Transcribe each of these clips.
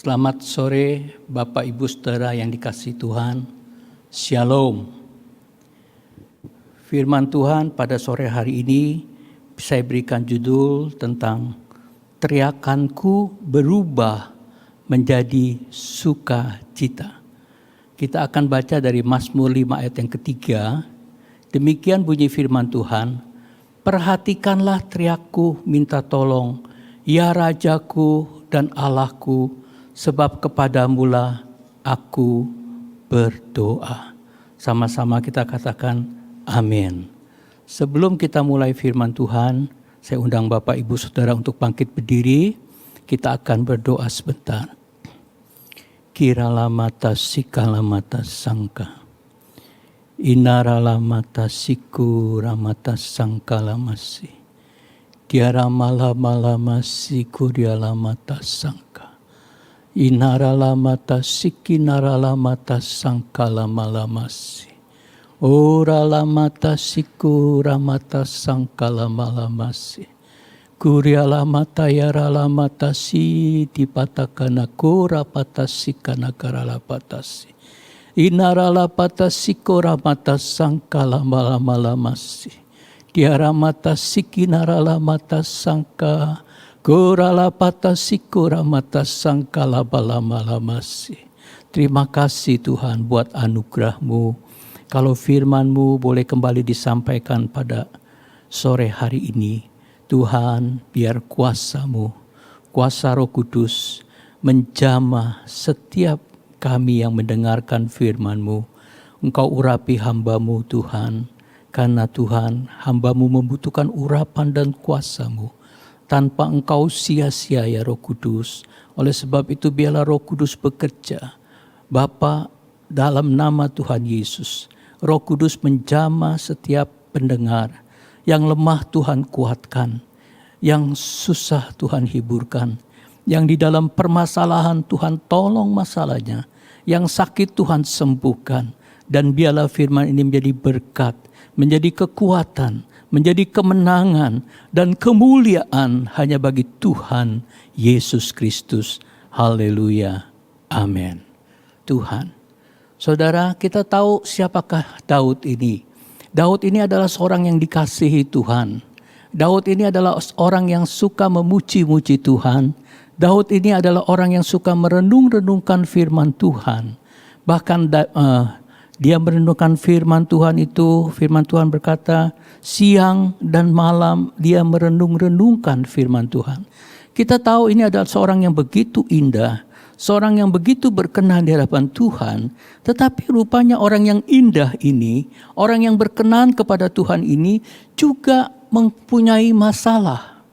Selamat sore Bapak Ibu Saudara yang dikasihi Tuhan. Shalom. Firman Tuhan pada sore hari ini saya berikan judul tentang teriakanku berubah menjadi sukacita. Kita akan baca dari Mazmur 5 ayat yang ketiga. Demikian bunyi firman Tuhan. Perhatikanlah teriakku minta tolong, ya Rajaku dan Allahku, sebab kepadamulah aku berdoa. Sama-sama kita katakan amin. Sebelum kita mulai firman Tuhan, saya undang Bapak Ibu Saudara untuk bangkit berdiri. Kita akan berdoa sebentar. Kiralamata sikalamata sangka. Inaralamata siku ramata sangkalamasi. Kiaramalama siku dialamata sangka. Inaralamata sikinaralamata sangkalamalamasi. Oralamata siku ramata sangkalamalamasi. Kurialamata yaralamata si dipatakana kurapata sikana karalapatasi. Inaralapata sikoramata sangkalamalalamasi. Diaramata sikinaralamata sangka. Goralapata sikoramata sangkalabalalamasi. Terima kasih Tuhan buat anugerah-Mu. Kalau firman-Mu boleh kembali disampaikan pada sore hari ini. Tuhan, biar kuasa-Mu, kuasa Roh Kudus menjamah setiap kami yang mendengarkan firman-Mu. Engkau urapi hamba-Mu Tuhan. Karena Tuhan, hamba-Mu membutuhkan urapan dan kuasa-Mu. Tanpa Engkau sia-sia ya Roh Kudus. Oleh sebab itu biarlah Roh Kudus bekerja. Bapa, dalam nama Tuhan Yesus, Roh Kudus menjamah setiap pendengar. Yang lemah Tuhan kuatkan. Yang susah Tuhan hiburkan. Yang di dalam permasalahan Tuhan tolong masalahnya. Yang sakit Tuhan sembuhkan. Dan biarlah firman ini menjadi berkat, menjadi kekuatan, menjadi kemenangan dan kemuliaan hanya bagi Tuhan Yesus Kristus. Haleluya. Amin. Tuhan. Saudara, kita tahu siapakah Daud ini. Daud ini adalah seorang yang dikasihi Tuhan. Daud ini adalah orang yang suka memuji-muji Tuhan. Daud ini adalah orang yang suka merenung-renungkan firman Tuhan. Bahkan dia merenungkan firman Tuhan itu, firman Tuhan berkata, siang dan malam dia merenung-renungkan firman Tuhan. Kita tahu ini adalah seorang yang begitu indah, seorang yang begitu berkenan di hadapan Tuhan, tetapi rupanya orang yang indah ini, orang yang berkenan kepada Tuhan ini juga mempunyai masalah.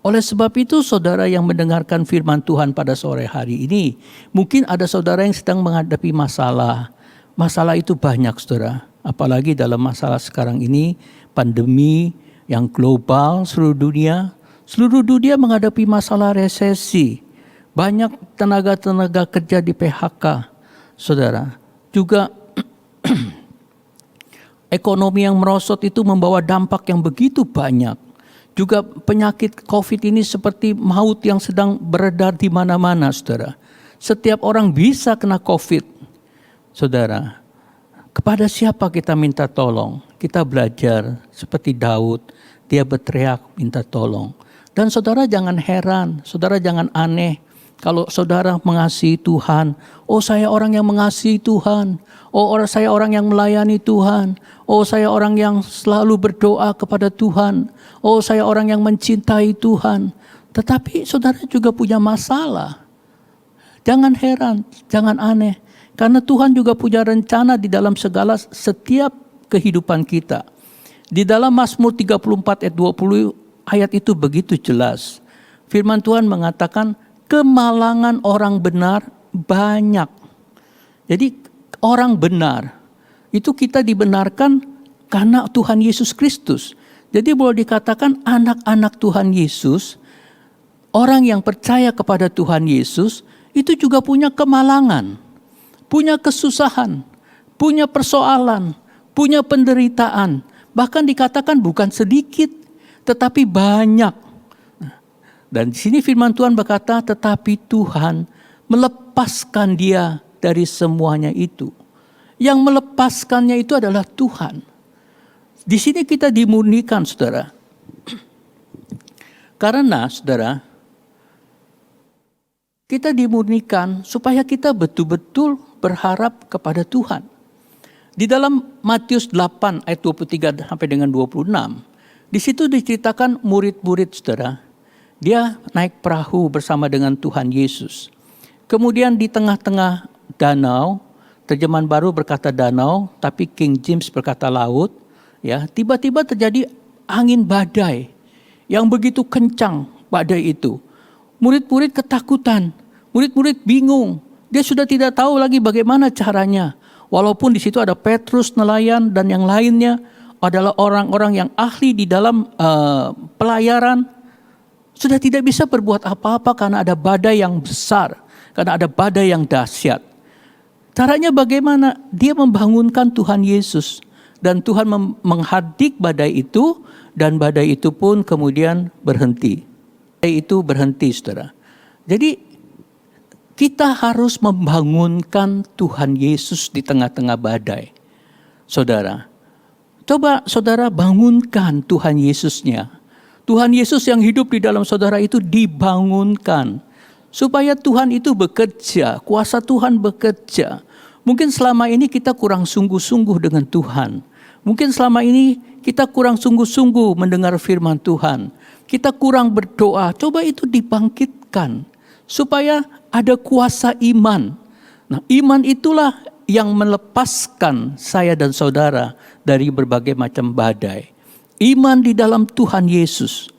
Oleh sebab itu saudara yang mendengarkan firman Tuhan pada sore hari ini, mungkin ada saudara yang sedang menghadapi masalah. Masalah itu banyak saudara, apalagi dalam masalah sekarang ini, pandemi yang global seluruh dunia menghadapi masalah resesi. Banyak tenaga-tenaga kerja di PHK, saudara. Juga ekonomi yang merosot itu membawa dampak yang begitu banyak. Juga penyakit COVID ini seperti maut yang sedang beredar di mana-mana, saudara. Setiap orang bisa kena COVID. Saudara, kepada siapa kita minta tolong? Kita belajar seperti Daud, dia berteriak minta tolong. Dan saudara jangan heran, saudara jangan aneh. Kalau saudara mengasihi Tuhan, oh saya orang yang mengasihi Tuhan. Oh saya orang yang melayani Tuhan. Oh saya orang yang selalu berdoa kepada Tuhan. Oh saya orang yang mencintai Tuhan. Tetapi saudara juga punya masalah. Jangan heran, jangan aneh. Karena Tuhan juga punya rencana di dalam setiap kehidupan kita. Di dalam Mazmur 34 ayat 20 ayat itu begitu jelas. Firman Tuhan mengatakan kemalangan orang benar banyak. Jadi orang benar itu kita dibenarkan karena Tuhan Yesus Kristus. Jadi boleh dikatakan anak-anak Tuhan Yesus, orang yang percaya kepada Tuhan Yesus itu juga punya kemalangan. Punya kesusahan, punya persoalan, punya penderitaan. Bahkan dikatakan bukan sedikit, tetapi banyak. Dan di sini firman Tuhan berkata, tetapi Tuhan melepaskan dia dari semuanya itu. Yang melepaskannya itu adalah Tuhan. Di sini kita dimurnikan, saudara. Karena, saudara, kita dimurnikan supaya kita betul-betul berharap kepada Tuhan. Di dalam Matius 8 ayat 23 sampai dengan 26, di situ diceritakan murid-murid, saudara. Dia naik perahu bersama dengan Tuhan Yesus. Kemudian di tengah-tengah danau, terjemahan baru berkata danau, tapi King James berkata laut. Ya, tiba-tiba terjadi angin badai yang begitu kencang badai itu. Murid-murid ketakutan, murid-murid bingung. Dia sudah tidak tahu lagi bagaimana caranya. Walaupun di situ ada Petrus, nelayan, dan yang lainnya adalah orang-orang yang ahli di dalam pelayaran. Sudah tidak bisa berbuat apa-apa karena ada badai yang besar, karena ada badai yang dahsyat. Caranya bagaimana? Dia membangunkan Tuhan Yesus. Dan Tuhan menghadik badai itu, dan badai itu pun kemudian berhenti. Badai itu berhenti, saudara. Jadi kita harus membangunkan Tuhan Yesus di tengah-tengah badai. Saudara, coba saudara bangunkan Tuhan Yesusnya. Tuhan Yesus yang hidup di dalam saudara itu dibangunkan. Supaya Tuhan itu bekerja, kuasa Tuhan bekerja. Mungkin selama ini kita kurang sungguh-sungguh dengan Tuhan. Mungkin selama ini kita kurang sungguh-sungguh mendengar firman Tuhan. Kita kurang berdoa, coba itu dibangkitkan. Supaya ada kuasa iman. Nah, iman itulah yang melepaskan saya dan saudara dari berbagai macam badai. Iman di dalam Tuhan Yesus.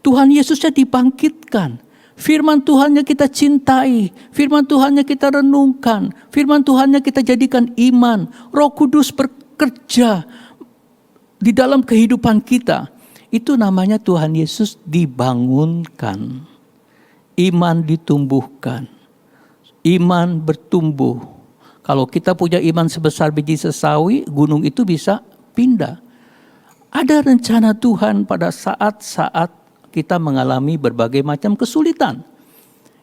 Tuhan Yesusnya dibangkitkan. Firman Tuhannya kita cintai. Firman Tuhannya kita renungkan. Firman Tuhannya kita jadikan iman. Roh Kudus bekerja di dalam kehidupan kita. Itu namanya Tuhan Yesus dibangunkan. Iman ditumbuhkan. Iman bertumbuh. Kalau kita punya iman sebesar biji sesawi, gunung itu bisa pindah. Ada rencana Tuhan pada saat-saat kita mengalami berbagai macam kesulitan.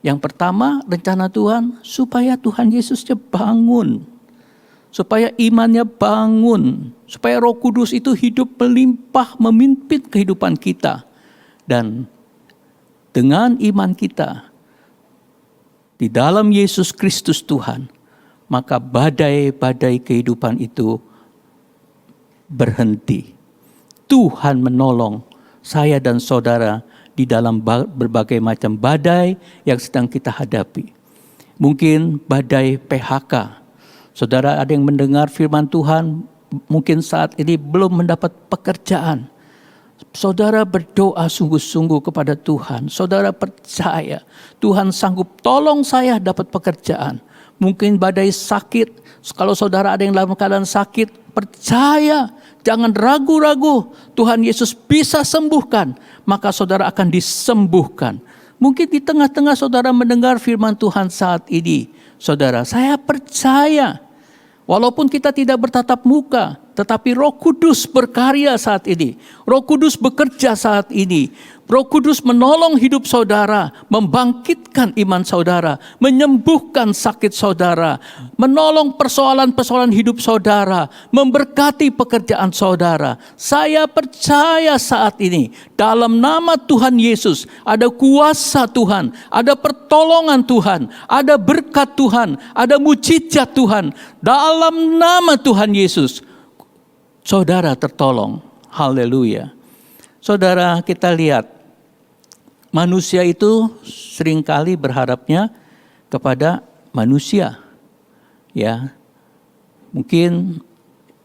Yang pertama, rencana Tuhan supaya Tuhan Yesusnya bangun. Supaya imannya bangun. Supaya Roh Kudus itu hidup melimpah memimpin kehidupan kita. Dan dengan iman kita di dalam Yesus Kristus Tuhan, maka badai-badai kehidupan itu berhenti. Tuhan menolong saya dan saudara di dalam berbagai macam badai yang sedang kita hadapi. Mungkin badai PHK. Saudara ada yang mendengar firman Tuhan, mungkin saat ini belum mendapat pekerjaan. Saudara berdoa sungguh-sungguh kepada Tuhan. Saudara percaya Tuhan sanggup tolong saya dapat pekerjaan. Mungkin badai sakit. Kalau saudara ada yang dalam keadaan sakit, percaya, jangan ragu-ragu. Tuhan Yesus bisa sembuhkan, maka saudara akan disembuhkan. Mungkin di tengah-tengah saudara mendengar firman Tuhan saat ini, saudara, saya percaya. Walaupun kita tidak bertatap muka, tetapi Roh Kudus berkarya saat ini. Roh Kudus bekerja saat ini. Roh Kudus menolong hidup saudara, membangkitkan iman saudara, menyembuhkan sakit saudara, menolong persoalan-persoalan hidup saudara, memberkati pekerjaan saudara. Saya percaya saat ini dalam nama Tuhan Yesus ada kuasa Tuhan, ada pertolongan Tuhan, ada berkat Tuhan, ada mujizat Tuhan. Dalam nama Tuhan Yesus, saudara tertolong. Haleluya. Saudara, kita lihat manusia itu seringkali berharapnya kepada manusia. Ya. Mungkin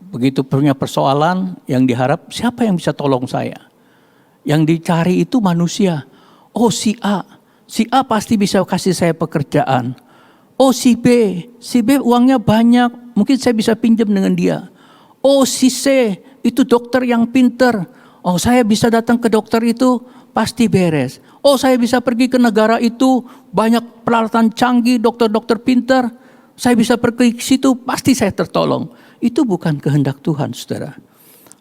begitu punya persoalan yang diharap siapa yang bisa tolong saya? Yang dicari itu manusia. Oh si A pasti bisa kasih saya pekerjaan. Oh si B uangnya banyak, mungkin saya bisa pinjam dengan dia. Oh si C itu dokter yang pinter. Oh saya bisa datang ke dokter itu pasti beres. Oh saya bisa pergi ke negara itu banyak peralatan canggih, dokter-dokter pinter. Saya bisa pergi ke situ pasti saya tertolong. Itu bukan kehendak Tuhan, saudara.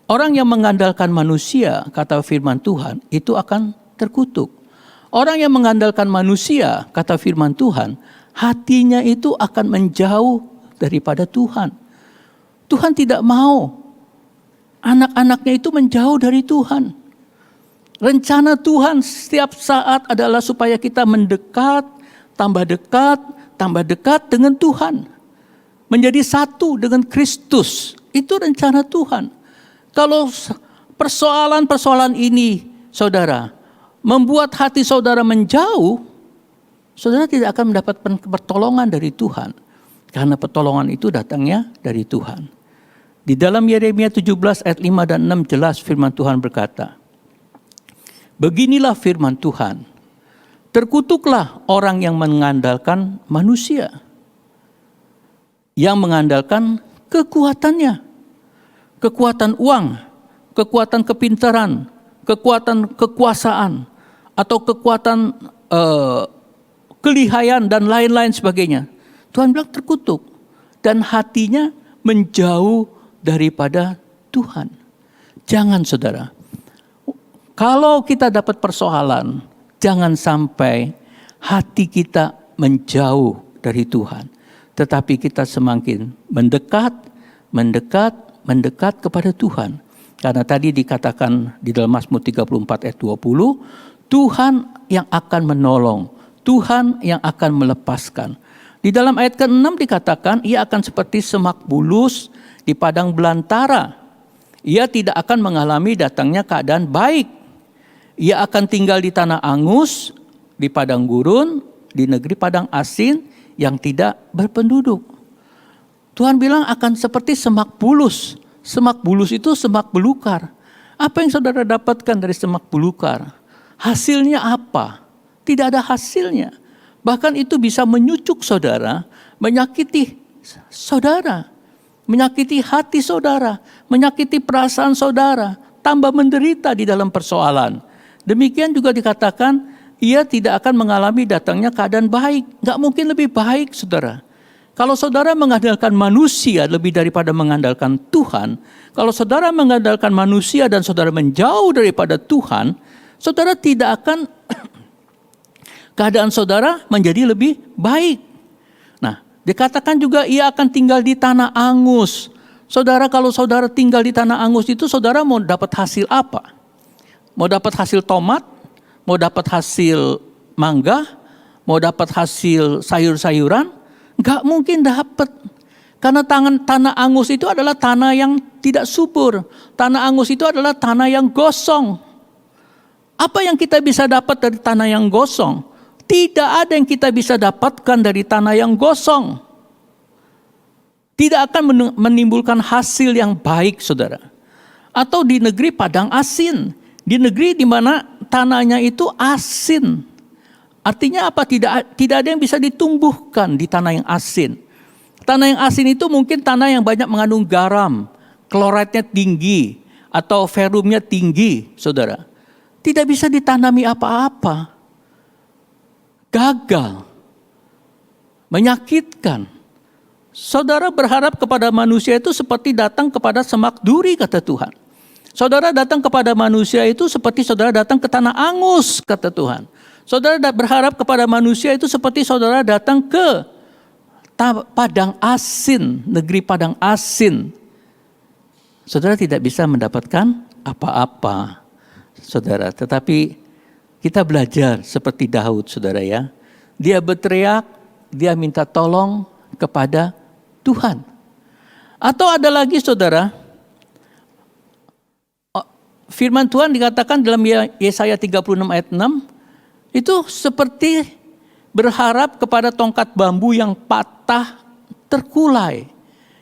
Orang yang mengandalkan manusia, kata firman Tuhan, itu akan terkutuk. Orang yang mengandalkan manusia, kata firman Tuhan, hatinya itu akan menjauh daripada Tuhan. Tuhan tidak mau anak-anaknya itu menjauh dari Tuhan. Rencana Tuhan setiap saat adalah supaya kita mendekat, tambah dekat dengan Tuhan. Menjadi satu dengan Kristus. Itu rencana Tuhan. Kalau persoalan-persoalan ini, saudara, membuat hati saudara menjauh, saudara tidak akan mendapat pertolongan dari Tuhan. Karena pertolongan itu datangnya dari Tuhan. Di dalam Yeremia 17 ayat 5 dan 6 jelas firman Tuhan berkata, beginilah firman Tuhan, terkutuklah orang yang mengandalkan manusia, yang mengandalkan kekuatannya, kekuatan uang, kekuatan kepintaran, kekuatan kekuasaan, atau kekuatan kelihayan dan lain-lain sebagainya. Tuhan bilang terkutuk dan hatinya menjauh daripada Tuhan. Jangan saudara, kalau kita dapat persoalan, jangan sampai hati kita menjauh dari Tuhan. Tetapi kita semakin mendekat kepada Tuhan. Karena tadi dikatakan di dalam Mazmur 34 ayat 20, Tuhan yang akan menolong, Tuhan yang akan melepaskan. Di dalam ayat ke-6 dikatakan, ia akan seperti semak bulus di padang belantara. Ia tidak akan mengalami datangnya keadaan baik. Ia akan tinggal di tanah angus, di padang gurun, di negeri padang asin yang tidak berpenduduk. Tuhan bilang akan seperti semak bulus. Semak bulus itu semak belukar. Apa yang saudara dapatkan dari semak belukar? Hasilnya apa? Tidak ada hasilnya. Bahkan itu bisa menyucuk saudara, menyakiti saudara, menyakiti hati saudara, menyakiti perasaan saudara, tambah menderita di dalam persoalan. Demikian juga dikatakan, ia tidak akan mengalami datangnya keadaan baik. Gak mungkin lebih baik, saudara. Kalau saudara mengandalkan manusia lebih daripada mengandalkan Tuhan, kalau saudara mengandalkan manusia dan saudara menjauh daripada Tuhan, saudara tidak akan keadaan saudara menjadi lebih baik. Nah, dikatakan juga ia akan tinggal di tanah angus. Saudara, kalau saudara tinggal di tanah angus itu, saudara mau dapat hasil apa? Mau dapat hasil tomat? Mau dapat hasil mangga? Mau dapat hasil sayur-sayuran? Enggak mungkin dapat. Karena tanah angus itu adalah tanah yang tidak subur. Tanah angus itu adalah tanah yang gosong. Apa yang kita bisa dapat dari tanah yang gosong? Tidak ada yang kita bisa dapatkan dari tanah yang gosong. Tidak akan menimbulkan hasil yang baik, saudara. Atau di negeri padang asin. Di negeri di mana tanahnya itu asin. Artinya apa? Tidak ada yang bisa ditumbuhkan di tanah yang asin. Tanah yang asin itu mungkin tanah yang banyak mengandung garam, kloridnya tinggi, atau ferrumnya tinggi, saudara. Tidak bisa ditanami apa-apa. Gagal. Menyakitkan. Saudara berharap kepada manusia itu seperti datang kepada semak duri, kata Tuhan. Saudara datang kepada manusia itu seperti saudara datang ke tanah angus, kata Tuhan. Saudara berharap kepada manusia itu seperti saudara datang ke padang asin, negeri padang asin. Saudara tidak bisa mendapatkan apa-apa, saudara. Tetapi kita belajar seperti Daud, saudara ya. Dia berteriak, dia minta tolong kepada Tuhan. Atau ada lagi, saudara, firman Tuhan dikatakan dalam Yesaya 36 ayat 6, itu seperti berharap kepada tongkat bambu yang patah terkulai,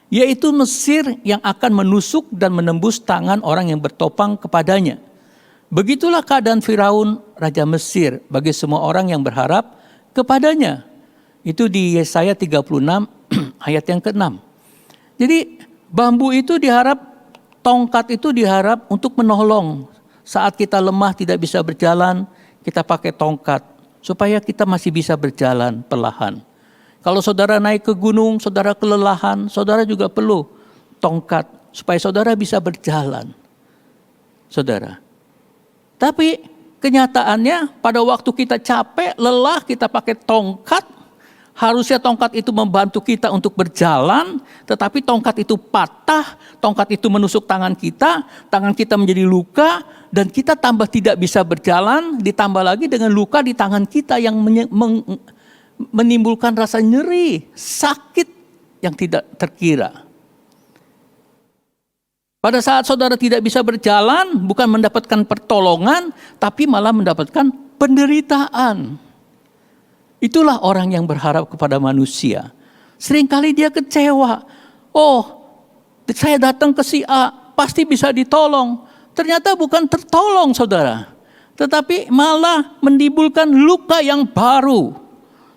yaitu Mesir yang akan menusuk dan menembus tangan orang yang bertopang kepadanya. Begitulah keadaan Firaun, Raja Mesir, bagi semua orang yang berharap kepadanya. Itu di Yesaya 36 ayat yang ke-6. Jadi bambu itu diharap, tongkat itu diharap untuk menolong. Saat kita lemah tidak bisa berjalan, kita pakai tongkat supaya kita masih bisa berjalan perlahan. Kalau saudara naik ke gunung, saudara kelelahan, saudara juga perlu tongkat supaya saudara bisa berjalan. Saudara. Tapi kenyataannya pada waktu kita capek, lelah, kita pakai tongkat, Harusnya tongkat itu membantu kita untuk berjalan, tetapi tongkat itu patah, tongkat itu menusuk tangan kita menjadi luka, dan kita tambah tidak bisa berjalan, ditambah lagi dengan luka di tangan kita yang menimbulkan rasa nyeri, sakit yang tidak terkira. Pada saat saudara tidak bisa berjalan, bukan mendapatkan pertolongan, tapi malah mendapatkan penderitaan. Itulah orang yang berharap kepada manusia. Seringkali dia kecewa. Oh, saya datang ke si A, pasti bisa ditolong. Ternyata bukan tertolong saudara. Tetapi malah menimbulkan luka yang baru.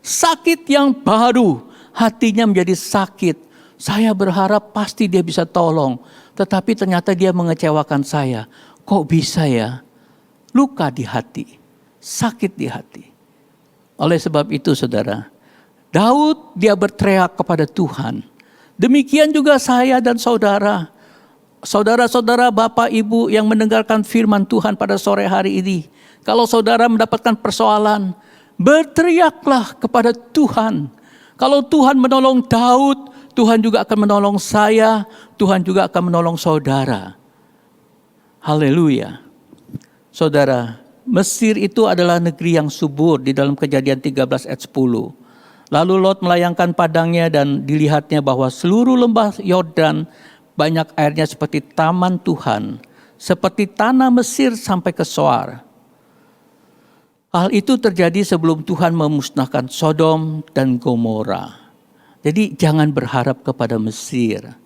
Sakit yang baru. Hatinya menjadi sakit. Saya berharap pasti dia bisa tolong. Tetapi ternyata dia mengecewakan saya. Kok bisa ya? Luka di hati. Sakit di hati. Oleh sebab itu saudara, Daud dia berteriak kepada Tuhan. Demikian juga saya dan saudara. Saudara-saudara, Bapak, Ibu yang mendengarkan firman Tuhan pada sore hari ini. Kalau saudara mendapatkan persoalan, berteriaklah kepada Tuhan. Kalau Tuhan menolong Daud, Tuhan juga akan menolong saya, Tuhan juga akan menolong saudara. Haleluya. Saudara, Mesir itu adalah negeri yang subur di dalam Kejadian 13 ayat 10. Lalu Lot melayangkan padangnya dan dilihatnya bahwa seluruh lembah Yordan banyak airnya seperti taman Tuhan, seperti tanah Mesir sampai ke Soar. Hal itu terjadi sebelum Tuhan memusnahkan Sodom dan Gomora. Jadi jangan berharap kepada Mesir.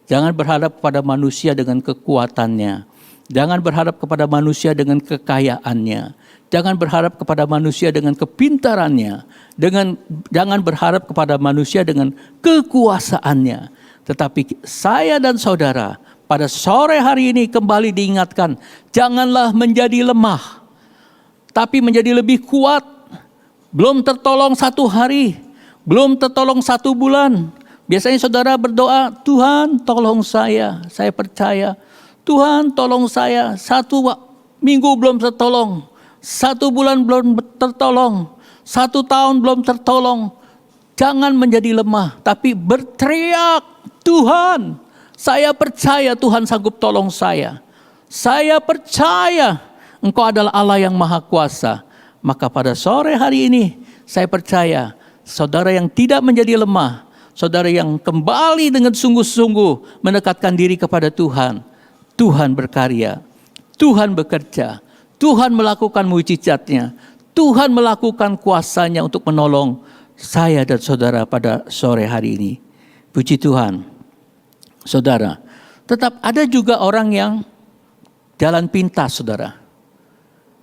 Jangan berharap kepada manusia dengan kekuatannya. Jangan berharap kepada manusia dengan kekayaannya. Jangan berharap kepada manusia dengan kepintarannya. Jangan berharap kepada manusia dengan kekuasaannya. Tetapi saya dan saudara pada sore hari ini kembali diingatkan. Janganlah menjadi lemah. Tapi menjadi lebih kuat. Belum tertolong 1 hari. Belum tertolong 1 bulan. Biasanya saudara berdoa, Tuhan tolong saya percaya. Tuhan tolong saya, 1 minggu belum tertolong. 1 bulan belum tertolong. 1 tahun belum tertolong. Jangan menjadi lemah, tapi berteriak, Tuhan, saya percaya Tuhan sanggup tolong saya. Saya percaya Engkau adalah Allah yang Maha Kuasa. Maka pada sore hari ini, saya percaya, saudara yang tidak menjadi lemah, saudara yang kembali dengan sungguh-sungguh mendekatkan diri kepada Tuhan. Tuhan berkarya, Tuhan bekerja, Tuhan melakukan mujizatnya, Tuhan melakukan kuasanya untuk menolong saya dan saudara pada sore hari ini. Puji Tuhan. Saudara, tetap ada juga orang yang jalan pintas saudara.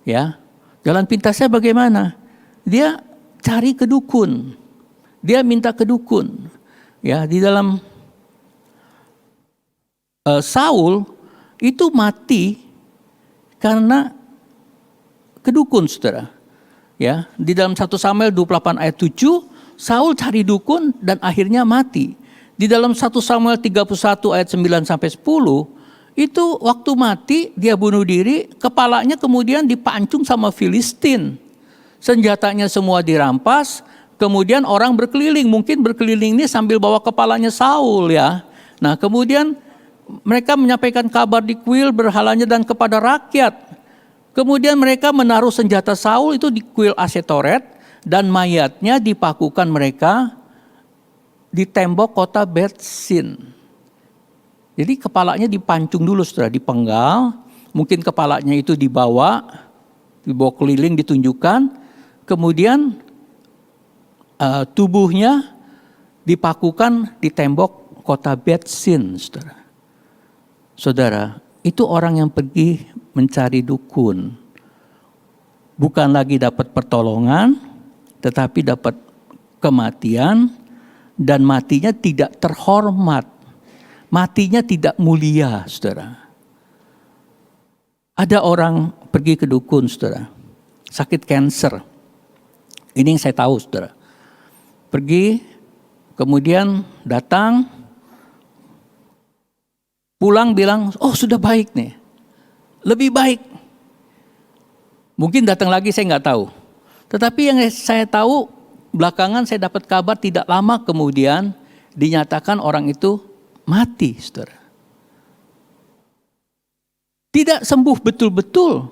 Ya, jalan pintasnya bagaimana? Dia cari ke dukun. Dia minta ke dukun. Ya, di dalam Saul itu mati karena ke dukun, saudara. Ya, di dalam 1 Samuel 28 ayat 7, Saul cari dukun dan akhirnya mati. Di dalam 1 Samuel 31 ayat 9 sampai 10, itu waktu mati dia bunuh diri, kepalanya kemudian dipancung sama Filistin. Senjatanya semua dirampas, kemudian orang berkeliling, mungkin berkeliling ini sambil bawa kepalanya Saul ya. Nah, kemudian mereka menyampaikan kabar di kuil berhalanya dan kepada rakyat. Kemudian mereka menaruh senjata Saul itu di kuil Asetoret dan mayatnya dipakukan mereka di tembok kota Betsin. Jadi kepalanya dipancung dulu, saudara, dipenggal. Mungkin kepalanya itu dibawa keliling ditunjukkan. Kemudian tubuhnya dipakukan di tembok kota Betsin, saudara. Saudara, itu orang yang pergi mencari dukun. Bukan lagi dapat pertolongan, tetapi dapat kematian, dan matinya tidak terhormat. Matinya tidak mulia, saudara. Ada orang pergi ke dukun, saudara. Sakit kanker. Ini yang saya tahu, saudara. Pergi, kemudian datang, pulang bilang, oh sudah baik nih. Lebih baik. Mungkin datang lagi saya nggak tahu. Tetapi yang saya tahu, belakangan saya dapat kabar tidak lama kemudian dinyatakan orang itu mati, saudara. Tidak sembuh betul-betul.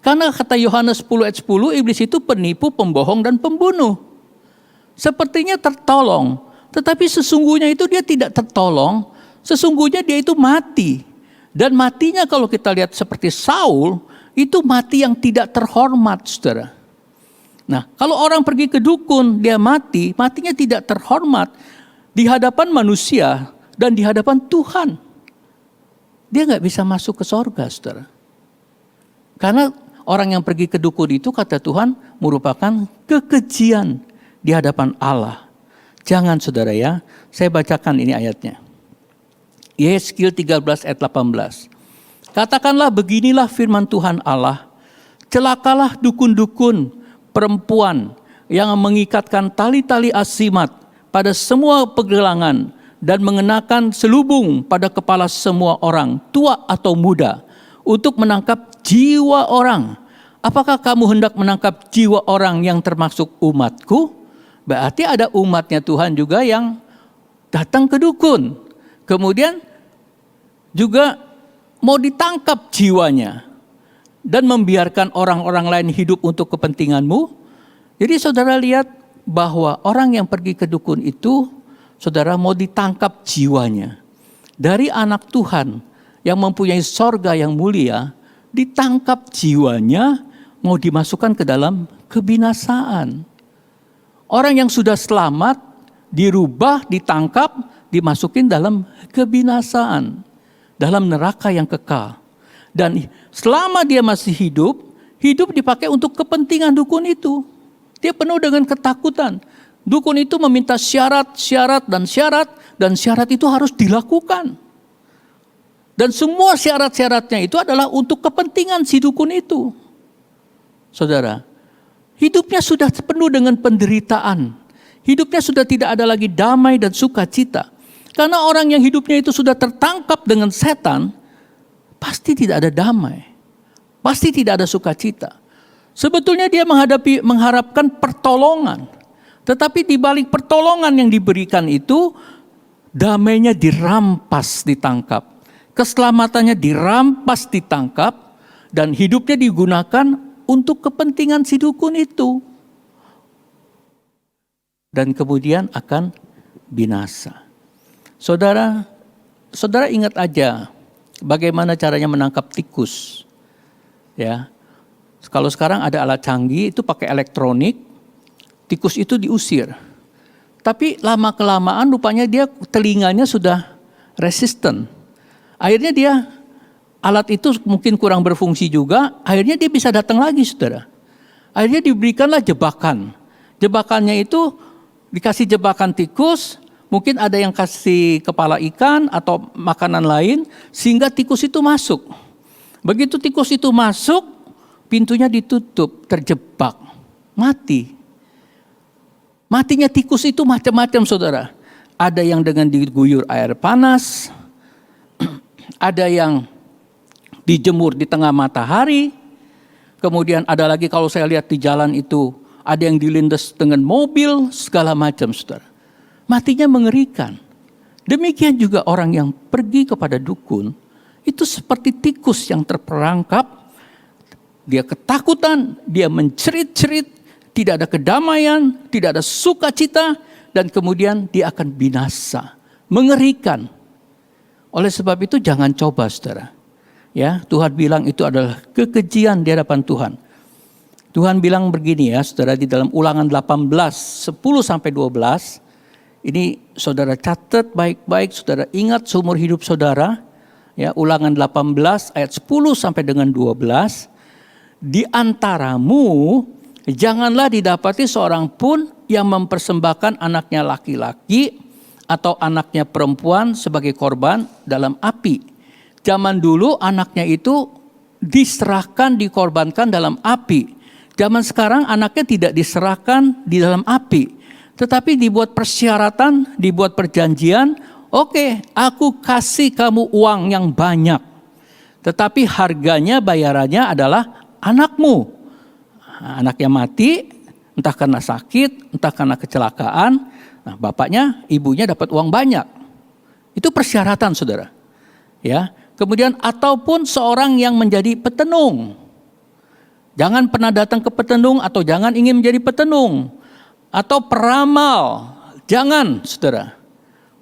Karena kata Yohanes 10 ayat 10, iblis itu penipu, pembohong, dan pembunuh. Sepertinya tertolong, tetapi sesungguhnya itu dia tidak tertolong, sesungguhnya dia itu mati. Dan matinya kalau kita lihat seperti Saul, itu mati yang tidak terhormat, saudara. Nah, kalau orang pergi ke dukun, dia mati, matinya tidak terhormat di hadapan manusia dan di hadapan Tuhan. Dia nggak bisa masuk ke sorga, saudara. Karena orang yang pergi ke dukun itu, kata Tuhan, merupakan kekejian di hadapan Allah. Jangan, saudara ya, saya bacakan ini ayatnya. Yeskil 13 ayat 18. Katakanlah beginilah firman Tuhan Allah, celakalah dukun-dukun perempuan yang mengikatkan tali-tali asimat pada semua pergelangan dan mengenakan selubung pada kepala semua orang, tua atau muda, untuk menangkap jiwa orang. Apakah kamu hendak menangkap jiwa orang yang termasuk umatku? Berarti ada umatnya Tuhan juga yang datang ke dukun. Kemudian juga mau ditangkap jiwanya dan membiarkan orang-orang lain hidup untuk kepentinganmu. Jadi saudara lihat bahwa orang yang pergi ke dukun itu, saudara, mau ditangkap jiwanya. Dari anak Tuhan yang mempunyai sorga yang mulia, ditangkap jiwanya, mau dimasukkan ke dalam kebinasaan. Orang yang sudah selamat, dirubah, ditangkap, dimasukin dalam kebinasaan. Dalam neraka yang kekal. Dan selama dia masih hidup dipakai untuk kepentingan dukun itu. Dia penuh dengan ketakutan. Dukun itu meminta syarat, dan syarat itu harus dilakukan. Dan semua syarat-syaratnya itu adalah untuk kepentingan si dukun itu. Saudara, hidupnya sudah penuh dengan penderitaan. Hidupnya sudah tidak ada lagi damai dan sukacita. Karena orang yang hidupnya itu sudah tertangkap dengan setan, pasti tidak ada damai. Pasti tidak ada sukacita. Sebetulnya dia mengharapkan pertolongan. Tetapi di balik pertolongan yang diberikan itu, damainya dirampas, ditangkap. Keselamatannya dirampas, ditangkap. Dan hidupnya digunakan untuk kepentingan si dukun itu. Dan kemudian akan binasa. Saudara ingat aja bagaimana caranya menangkap tikus. Ya. Kalau sekarang ada alat canggih itu pakai elektronik, tikus itu diusir. Tapi lama-kelamaan rupanya dia telinganya sudah resisten. Akhirnya dia alat itu mungkin kurang berfungsi juga, akhirnya dia bisa datang lagi, saudara. Akhirnya diberikanlah jebakan. Jebakannya itu dikasih jebakan tikus, mungkin ada yang kasih kepala ikan atau makanan lain, sehingga tikus itu masuk. Begitu tikus itu masuk, pintunya ditutup, terjebak, mati. Matinya tikus itu macam-macam, saudara. Ada yang dengan diguyur air panas, ada yang dijemur di tengah matahari, kemudian ada lagi kalau saya lihat di jalan itu, ada yang dilindas dengan mobil, segala macam, saudara. Matinya mengerikan. Demikian juga orang yang pergi kepada dukun, itu seperti tikus yang terperangkap, dia ketakutan, dia mencerit-cerit, tidak ada kedamaian, tidak ada sukacita, dan kemudian dia akan binasa. Mengerikan. Oleh sebab itu jangan coba, saudara. Ya, Tuhan bilang itu adalah kekejian di hadapan Tuhan. Tuhan bilang begini ya, saudara, di dalam Ulangan 18, 10-12, ini saudara catat baik-baik, saudara ingat seumur hidup saudara. Ya, Ulangan 18 ayat 10 sampai dengan 12. Di antaramu janganlah didapati seorang pun yang mempersembahkan anaknya laki-laki atau anaknya perempuan sebagai korban dalam api. Zaman dulu anaknya itu diserahkan, dikorbankan dalam api. Zaman sekarang anaknya tidak diserahkan di dalam api. Tetapi dibuat persyaratan, dibuat perjanjian, oke, aku kasih kamu uang yang banyak. Tetapi harganya, bayarannya adalah anakmu. Anaknya mati, Entah karena sakit, entah karena kecelakaan. Nah, bapaknya, ibunya dapat uang banyak. Itu persyaratan, saudara. Ya, kemudian ataupun seorang yang menjadi petenung. Jangan pernah datang ke petenung atau jangan ingin menjadi petenung. Atau peramal. Jangan, saudara.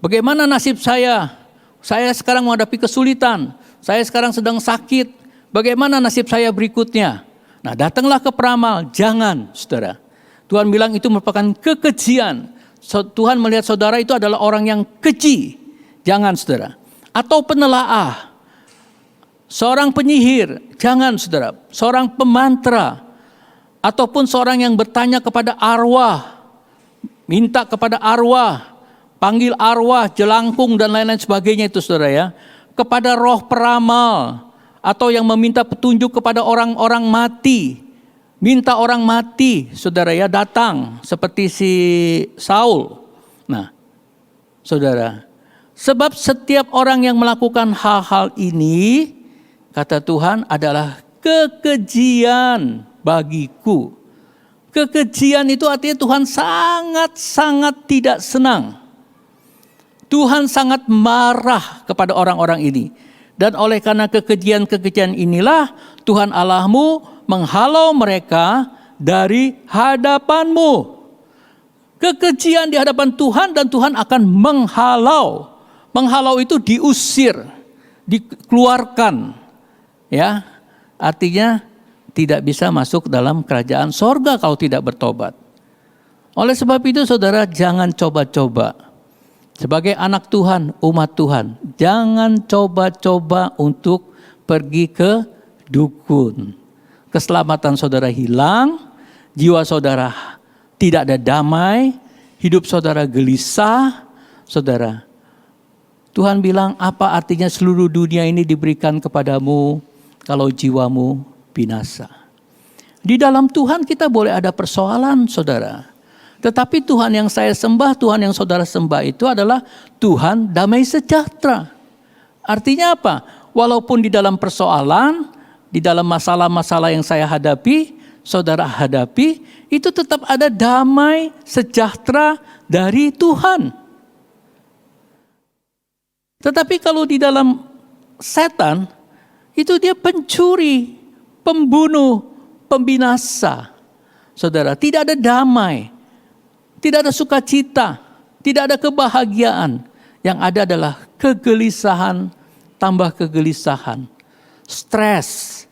Bagaimana nasib saya? Saya sekarang menghadapi kesulitan. Saya sekarang sedang sakit. Bagaimana nasib saya berikutnya? Nah, datanglah ke peramal. Jangan, saudara. Tuhan bilang itu merupakan kekejian. Tuhan melihat saudara itu adalah orang yang keji. Jangan, saudara. Atau penelaah. Seorang penyihir. Jangan, saudara. Seorang pemantra. Ataupun seorang yang bertanya kepada arwah. Minta kepada arwah. Panggil arwah, jelangkung dan lain-lain sebagainya itu, saudara ya. Kepada roh peramal. Atau yang meminta petunjuk kepada orang-orang mati. Minta orang mati, saudara ya, datang seperti si Saul. Nah, saudara, sebab setiap orang yang melakukan hal-hal ini, kata Tuhan, adalah kekejian bagiku. Kekejian itu artinya Tuhan sangat-sangat tidak senang. Tuhan sangat marah kepada orang-orang ini. Dan oleh karena kekejian-kekejian inilah Tuhan Allahmu menghalau mereka dari hadapanmu. Kekejian di hadapan Tuhan dan Tuhan akan menghalau. Menghalau itu diusir, dikeluarkan. Ya, artinya tidak bisa masuk dalam kerajaan sorga kalau tidak bertobat. Oleh sebab itu saudara, jangan coba-coba. Sebagai anak Tuhan, umat Tuhan, jangan coba-coba untuk pergi ke dukun. Keselamatan saudara hilang, jiwa saudara tidak ada damai, hidup saudara gelisah. Saudara, Tuhan bilang, apa artinya seluruh dunia ini diberikan kepadamu kalau jiwamu binasa? Di dalam Tuhan kita boleh ada persoalan, saudara. Tetapi Tuhan yang saya sembah, Tuhan yang saudara sembah itu adalah Tuhan damai sejahtera. Artinya apa? Walaupun di dalam persoalan, di dalam masalah-masalah yang saya hadapi, saudara hadapi, itu tetap ada damai sejahtera dari Tuhan. Tetapi kalau di dalam setan, itu dia pencuri, pembunuh, pembinasa. Saudara, tidak ada damai. Tidak ada sukacita, tidak ada kebahagiaan. Yang ada adalah kegelisahan, tambah kegelisahan. Stres.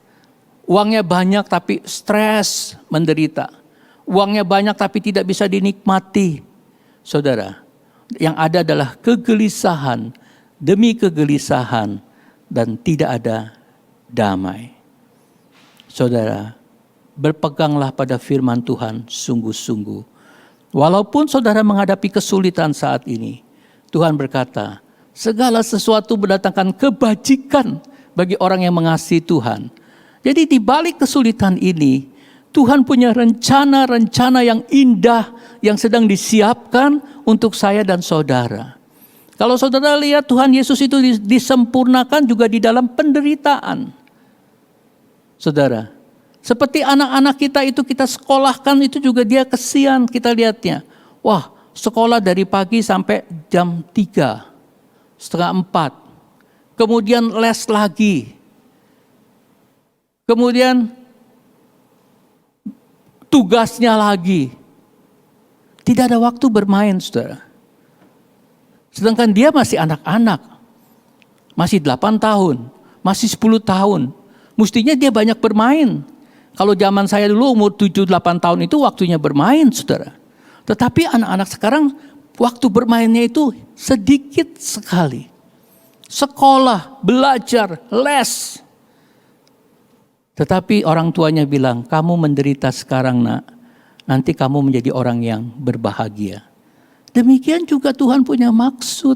Uangnya banyak tapi stres, menderita. Uangnya banyak tapi tidak bisa dinikmati. Saudara, yang ada adalah kegelisahan demi kegelisahan dan tidak ada damai. Saudara, berpeganglah pada firman Tuhan sungguh-sungguh. Walaupun saudara menghadapi kesulitan saat ini, Tuhan berkata, segala sesuatu mendatangkan kebajikan bagi orang yang mengasihi Tuhan. Jadi di balik kesulitan ini, Tuhan punya rencana-rencana yang indah yang sedang disiapkan untuk saya dan saudara. Kalau saudara lihat Tuhan Yesus itu disempurnakan juga di dalam penderitaan. Saudara, seperti anak-anak kita itu kita sekolahkan itu juga dia kesian kita lihatnya. Wah, sekolah dari pagi sampai jam 3, setengah 4. Kemudian les lagi. Kemudian tugasnya lagi. Tidak ada waktu bermain, saudara. Sedangkan dia masih anak-anak. Masih 8 tahun, masih 10 tahun. Mestinya dia banyak bermain. Kalau zaman saya dulu umur 7-8 tahun itu waktunya bermain, saudara. Tetapi anak-anak sekarang waktu bermainnya itu sedikit sekali. Sekolah, belajar, les. Tetapi orang tuanya bilang, kamu menderita sekarang nak, nanti kamu menjadi orang yang berbahagia. Demikian juga Tuhan punya maksud.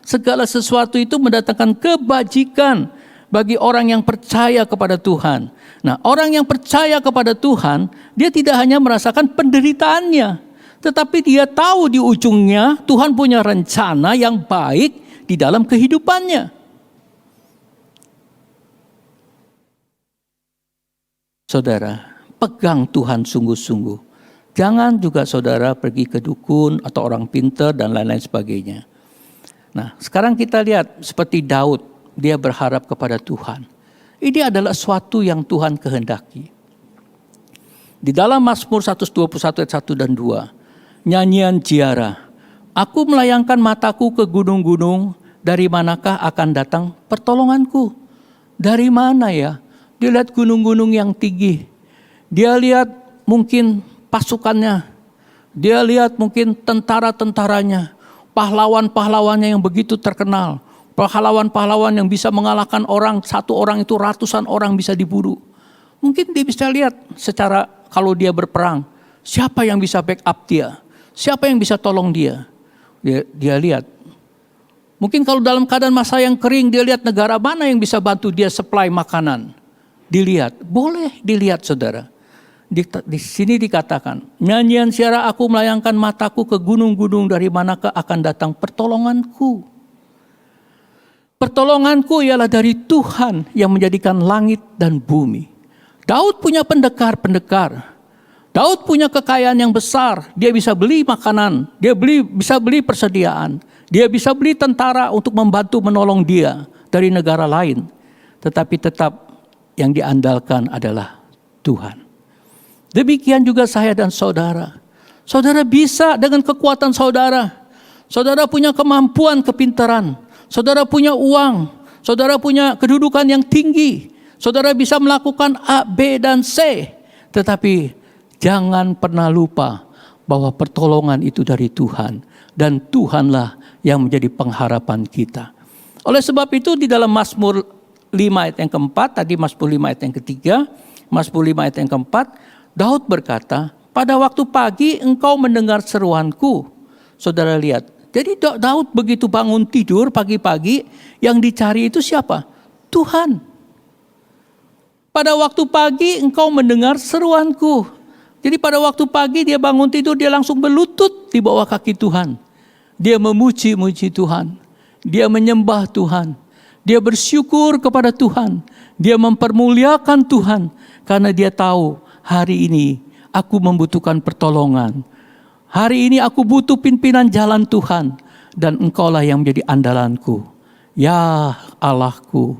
Segala sesuatu itu mendatangkan kebajikan bagi orang yang percaya kepada Tuhan. Nah, orang yang percaya kepada Tuhan, dia tidak hanya merasakan penderitaannya, tetapi dia tahu di ujungnya Tuhan punya rencana yang baik di dalam kehidupannya. Saudara, pegang Tuhan sungguh-sungguh. Jangan juga saudara pergi ke dukun atau orang pintar dan lain-lain sebagainya. Nah, sekarang kita lihat seperti Daud, dia berharap kepada Tuhan. Ini adalah suatu yang Tuhan kehendaki. Di dalam Mazmur 121 ayat 1 dan 2, nyanyian Ziarah, aku melayangkan mataku ke gunung-gunung, dari manakah akan datang pertolonganku? Dari mana ya? Dia lihat gunung-gunung yang tinggi. Dia lihat mungkin pasukannya. Dia lihat mungkin tentara-tentaranya. Pahlawan-pahlawannya yang begitu terkenal. Pahlawan-pahlawan yang bisa mengalahkan orang, satu orang itu ratusan orang bisa dibunuh. Mungkin dia bisa lihat secara kalau dia berperang, siapa yang bisa backup dia? Siapa yang bisa tolong dia? Dia lihat. Mungkin kalau dalam keadaan masa yang kering, dia lihat negara mana yang bisa bantu dia supply makanan. Dilihat, boleh dilihat saudara. Di sini dikatakan, nyanyian Ziarah, aku melayangkan mataku ke gunung-gunung, dari manakah akan datang pertolonganku. Pertolonganku ialah dari Tuhan yang menjadikan langit dan bumi. Daud punya pendekar-pendekar. Daud punya kekayaan yang besar. Dia bisa beli makanan, dia bisa beli persediaan. Dia bisa beli tentara untuk membantu menolong dia dari negara lain. Tetapi tetap yang diandalkan adalah Tuhan. Demikian juga saya dan saudara. Saudara bisa dengan kekuatan saudara. Saudara punya kemampuan, kepintaran. Saudara punya uang. Saudara punya kedudukan yang tinggi. Saudara bisa melakukan A, B, dan C. Tetapi jangan pernah lupa bahwa pertolongan itu dari Tuhan. Dan Tuhanlah yang menjadi pengharapan kita. Oleh sebab itu di dalam Mazmur 5 ayat yang keempat, tadi Mazmur 5 ayat yang ketiga, Mazmur 5 ayat yang keempat, Daud berkata, pada waktu pagi engkau mendengar seruanku. Saudara lihat, jadi Daud begitu bangun tidur pagi-pagi, yang dicari itu siapa? Tuhan. Pada waktu pagi engkau mendengar seruanku. Jadi pada waktu pagi dia bangun tidur, dia langsung berlutut di bawah kaki Tuhan. Dia memuji-muji Tuhan. Dia menyembah Tuhan. Dia bersyukur kepada Tuhan. Dia mempermuliakan Tuhan. Karena dia tahu hari ini aku membutuhkan pertolongan. Hari ini aku butuh pimpinan jalan Tuhan. Dan engkaulah yang menjadi andalanku. Ya Allahku.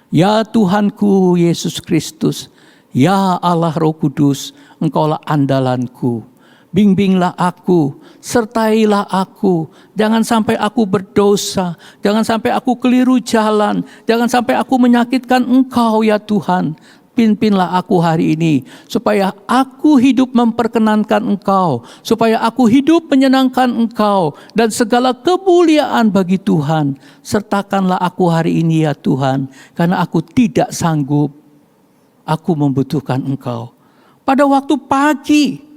Ya Tuhanku Yesus Kristus. Ya Allah Roh Kudus. Engkaulah andalanku. Bimbinglah aku, sertailah aku. Jangan sampai aku berdosa. Jangan sampai aku keliru jalan. Jangan sampai aku menyakitkan engkau ya Tuhan. Pimpinlah aku hari ini, supaya aku hidup memperkenankan engkau. Supaya aku hidup menyenangkan engkau. Dan segala kemuliaan bagi Tuhan. Sertakanlah aku hari ini ya Tuhan. Karena aku tidak sanggup. Aku membutuhkan engkau. Pada waktu pagi,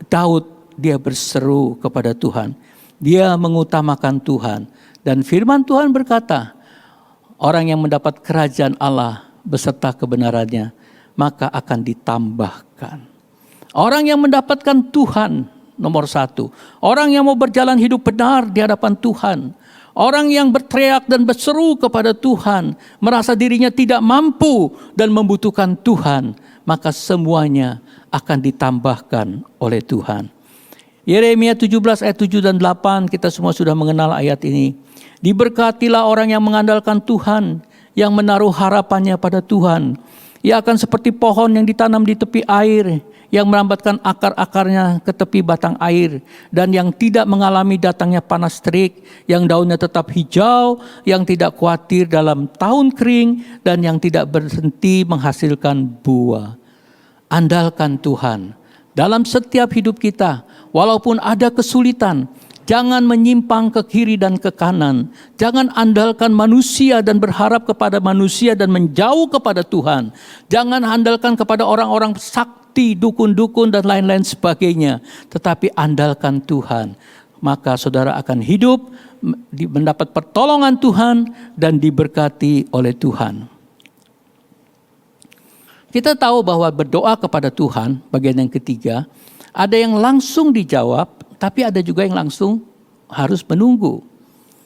Daud dia berseru kepada Tuhan. Dia mengutamakan Tuhan. Dan firman Tuhan berkata, orang yang mendapat kerajaan Allah beserta kebenarannya, maka akan ditambahkan. Orang yang mendapatkan Tuhan, nomor satu. Orang yang mau berjalan hidup benar di hadapan Tuhan. Orang yang berteriak dan berseru kepada Tuhan, merasa dirinya tidak mampu dan membutuhkan Tuhan, maka semuanya akan ditambahkan oleh Tuhan. Yeremia 17 ayat 7 dan 8, kita semua sudah mengenal ayat ini. Diberkatilah orang yang mengandalkan Tuhan, yang menaruh harapannya pada Tuhan. Ia akan seperti pohon yang ditanam di tepi air, yang merambatkan akar-akarnya ke tepi batang air, dan yang tidak mengalami datangnya panas terik, yang daunnya tetap hijau, yang tidak khawatir dalam tahun kering, dan yang tidak berhenti menghasilkan buah. Andalkan Tuhan dalam setiap hidup kita, walaupun ada kesulitan. Jangan menyimpang ke kiri dan ke kanan. Jangan andalkan manusia dan berharap kepada manusia dan menjauh kepada Tuhan. Jangan andalkan kepada orang-orang sakti, dukun-dukun dan lain-lain sebagainya. Tetapi andalkan Tuhan. Maka saudara akan hidup, mendapat pertolongan Tuhan dan diberkati oleh Tuhan. Kita tahu bahwa berdoa kepada Tuhan, bagian yang ketiga, ada yang langsung dijawab, tapi ada juga yang langsung harus menunggu.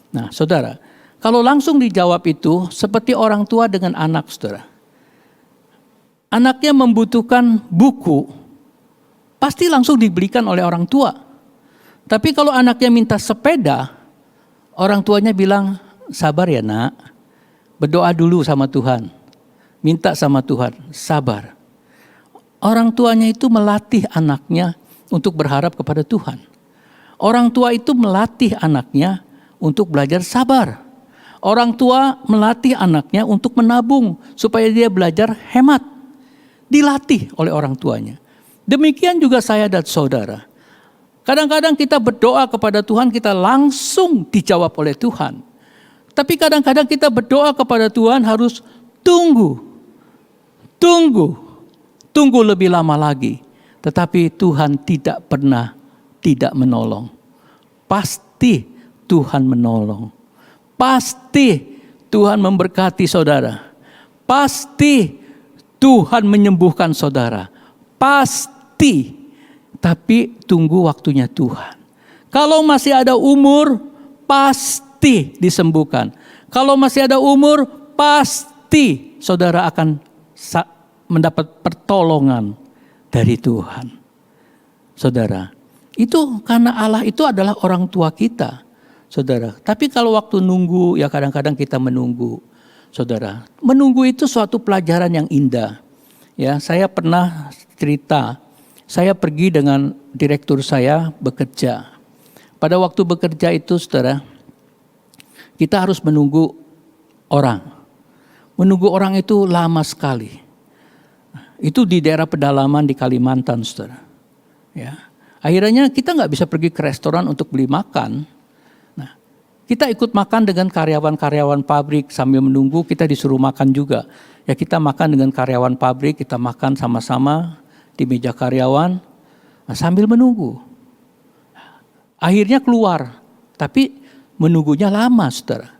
Nah, saudara, kalau langsung dijawab itu seperti orang tua dengan anak, saudara. Anaknya membutuhkan buku, pasti langsung dibelikan oleh orang tua. Tapi kalau anaknya minta sepeda, orang tuanya bilang, sabar ya nak, berdoa dulu sama Tuhan, minta sama Tuhan, sabar. Orang tuanya itu melatih anaknya untuk berharap kepada Tuhan. Orang tua itu melatih anaknya untuk belajar sabar. Orang tua melatih anaknya untuk menabung supaya dia belajar hemat. Dilatih oleh orang tuanya. Demikian juga saya dan saudara. Kadang-kadang kita berdoa kepada Tuhan, kita langsung dijawab oleh Tuhan. Tapi kadang-kadang kita berdoa kepada Tuhan harus tunggu lebih lama lagi. Tetapi Tuhan tidak pernah tidak menolong. Pasti Tuhan menolong. Pasti Tuhan memberkati saudara. Pasti Tuhan menyembuhkan saudara. Pasti. Tapi tunggu waktunya Tuhan. Kalau masih ada umur, pasti disembuhkan. Kalau masih ada umur, pasti saudara akan mendapat pertolongan dari Tuhan. Saudara, itu karena Allah itu adalah orang tua kita, saudara. Tapi kalau waktu nunggu, ya kadang-kadang kita menunggu, saudara. Menunggu itu suatu pelajaran yang indah. Ya, saya pernah cerita, saya pergi dengan direktur saya bekerja. Pada waktu bekerja itu, saudara, kita harus menunggu orang. Menunggu orang itu lama sekali. Itu di daerah pedalaman di Kalimantan, saudara. Ya. Akhirnya kita nggak bisa pergi ke restoran untuk beli makan. Nah, kita ikut makan dengan karyawan-karyawan pabrik sambil menunggu kita disuruh makan juga. Ya kita makan dengan karyawan pabrik, kita makan sama-sama di meja karyawan sambil menunggu. Akhirnya keluar, tapi menunggunya lama, saudara.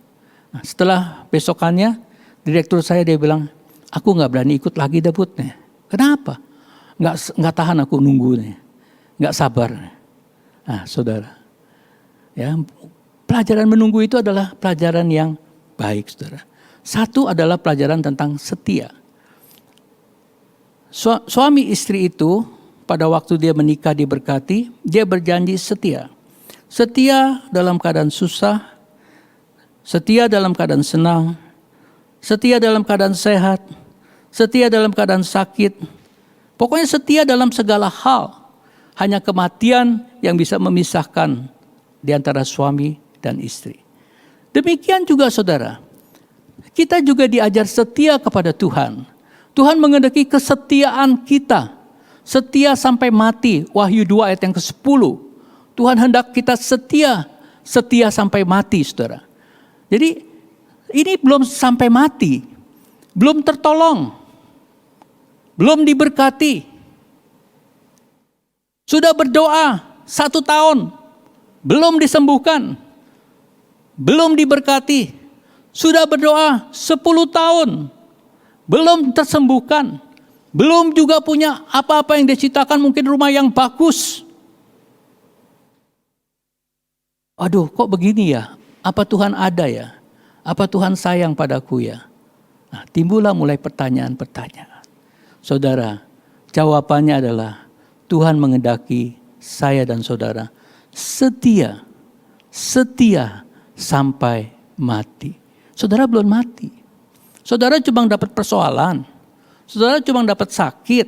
Nah, setelah besokannya, direktur saya dia bilang, aku nggak berani ikut lagi debutnya. Kenapa? Nggak tahan aku nunggu nih. Nggak sabar. Nah, saudara, ya pelajaran menunggu itu adalah pelajaran yang baik, saudara. Satu adalah pelajaran tentang setia. Suami istri itu pada waktu dia menikah diberkati, dia berjanji setia. Setia dalam keadaan susah, setia dalam keadaan senang, setia dalam keadaan sehat, setia dalam keadaan sakit. Pokoknya setia dalam segala hal. Hanya kematian yang bisa memisahkan di antara suami dan istri. Demikian juga saudara, kita juga diajar setia kepada Tuhan. Tuhan menghendaki kesetiaan kita. Setia sampai mati. Wahyu 2 ayat yang ke-10. Tuhan hendak kita setia. Setia sampai mati, saudara. Jadi ini belum sampai mati. Belum tertolong. Belum diberkati. Sudah berdoa 1 tahun. Belum disembuhkan. Belum diberkati. Sudah berdoa 10 tahun. Belum tersembuhkan. Belum juga punya apa-apa yang diciptakan, mungkin rumah yang bagus. Aduh, kok begini ya? Apa Tuhan ada ya? Apa Tuhan sayang padaku ya? Nah, timbullah mulai pertanyaan-pertanyaan. Saudara, jawabannya adalah Tuhan menghendaki saya dan saudara setia sampai mati. Saudara belum mati. Saudara cuma dapat persoalan. Saudara cuma dapat sakit.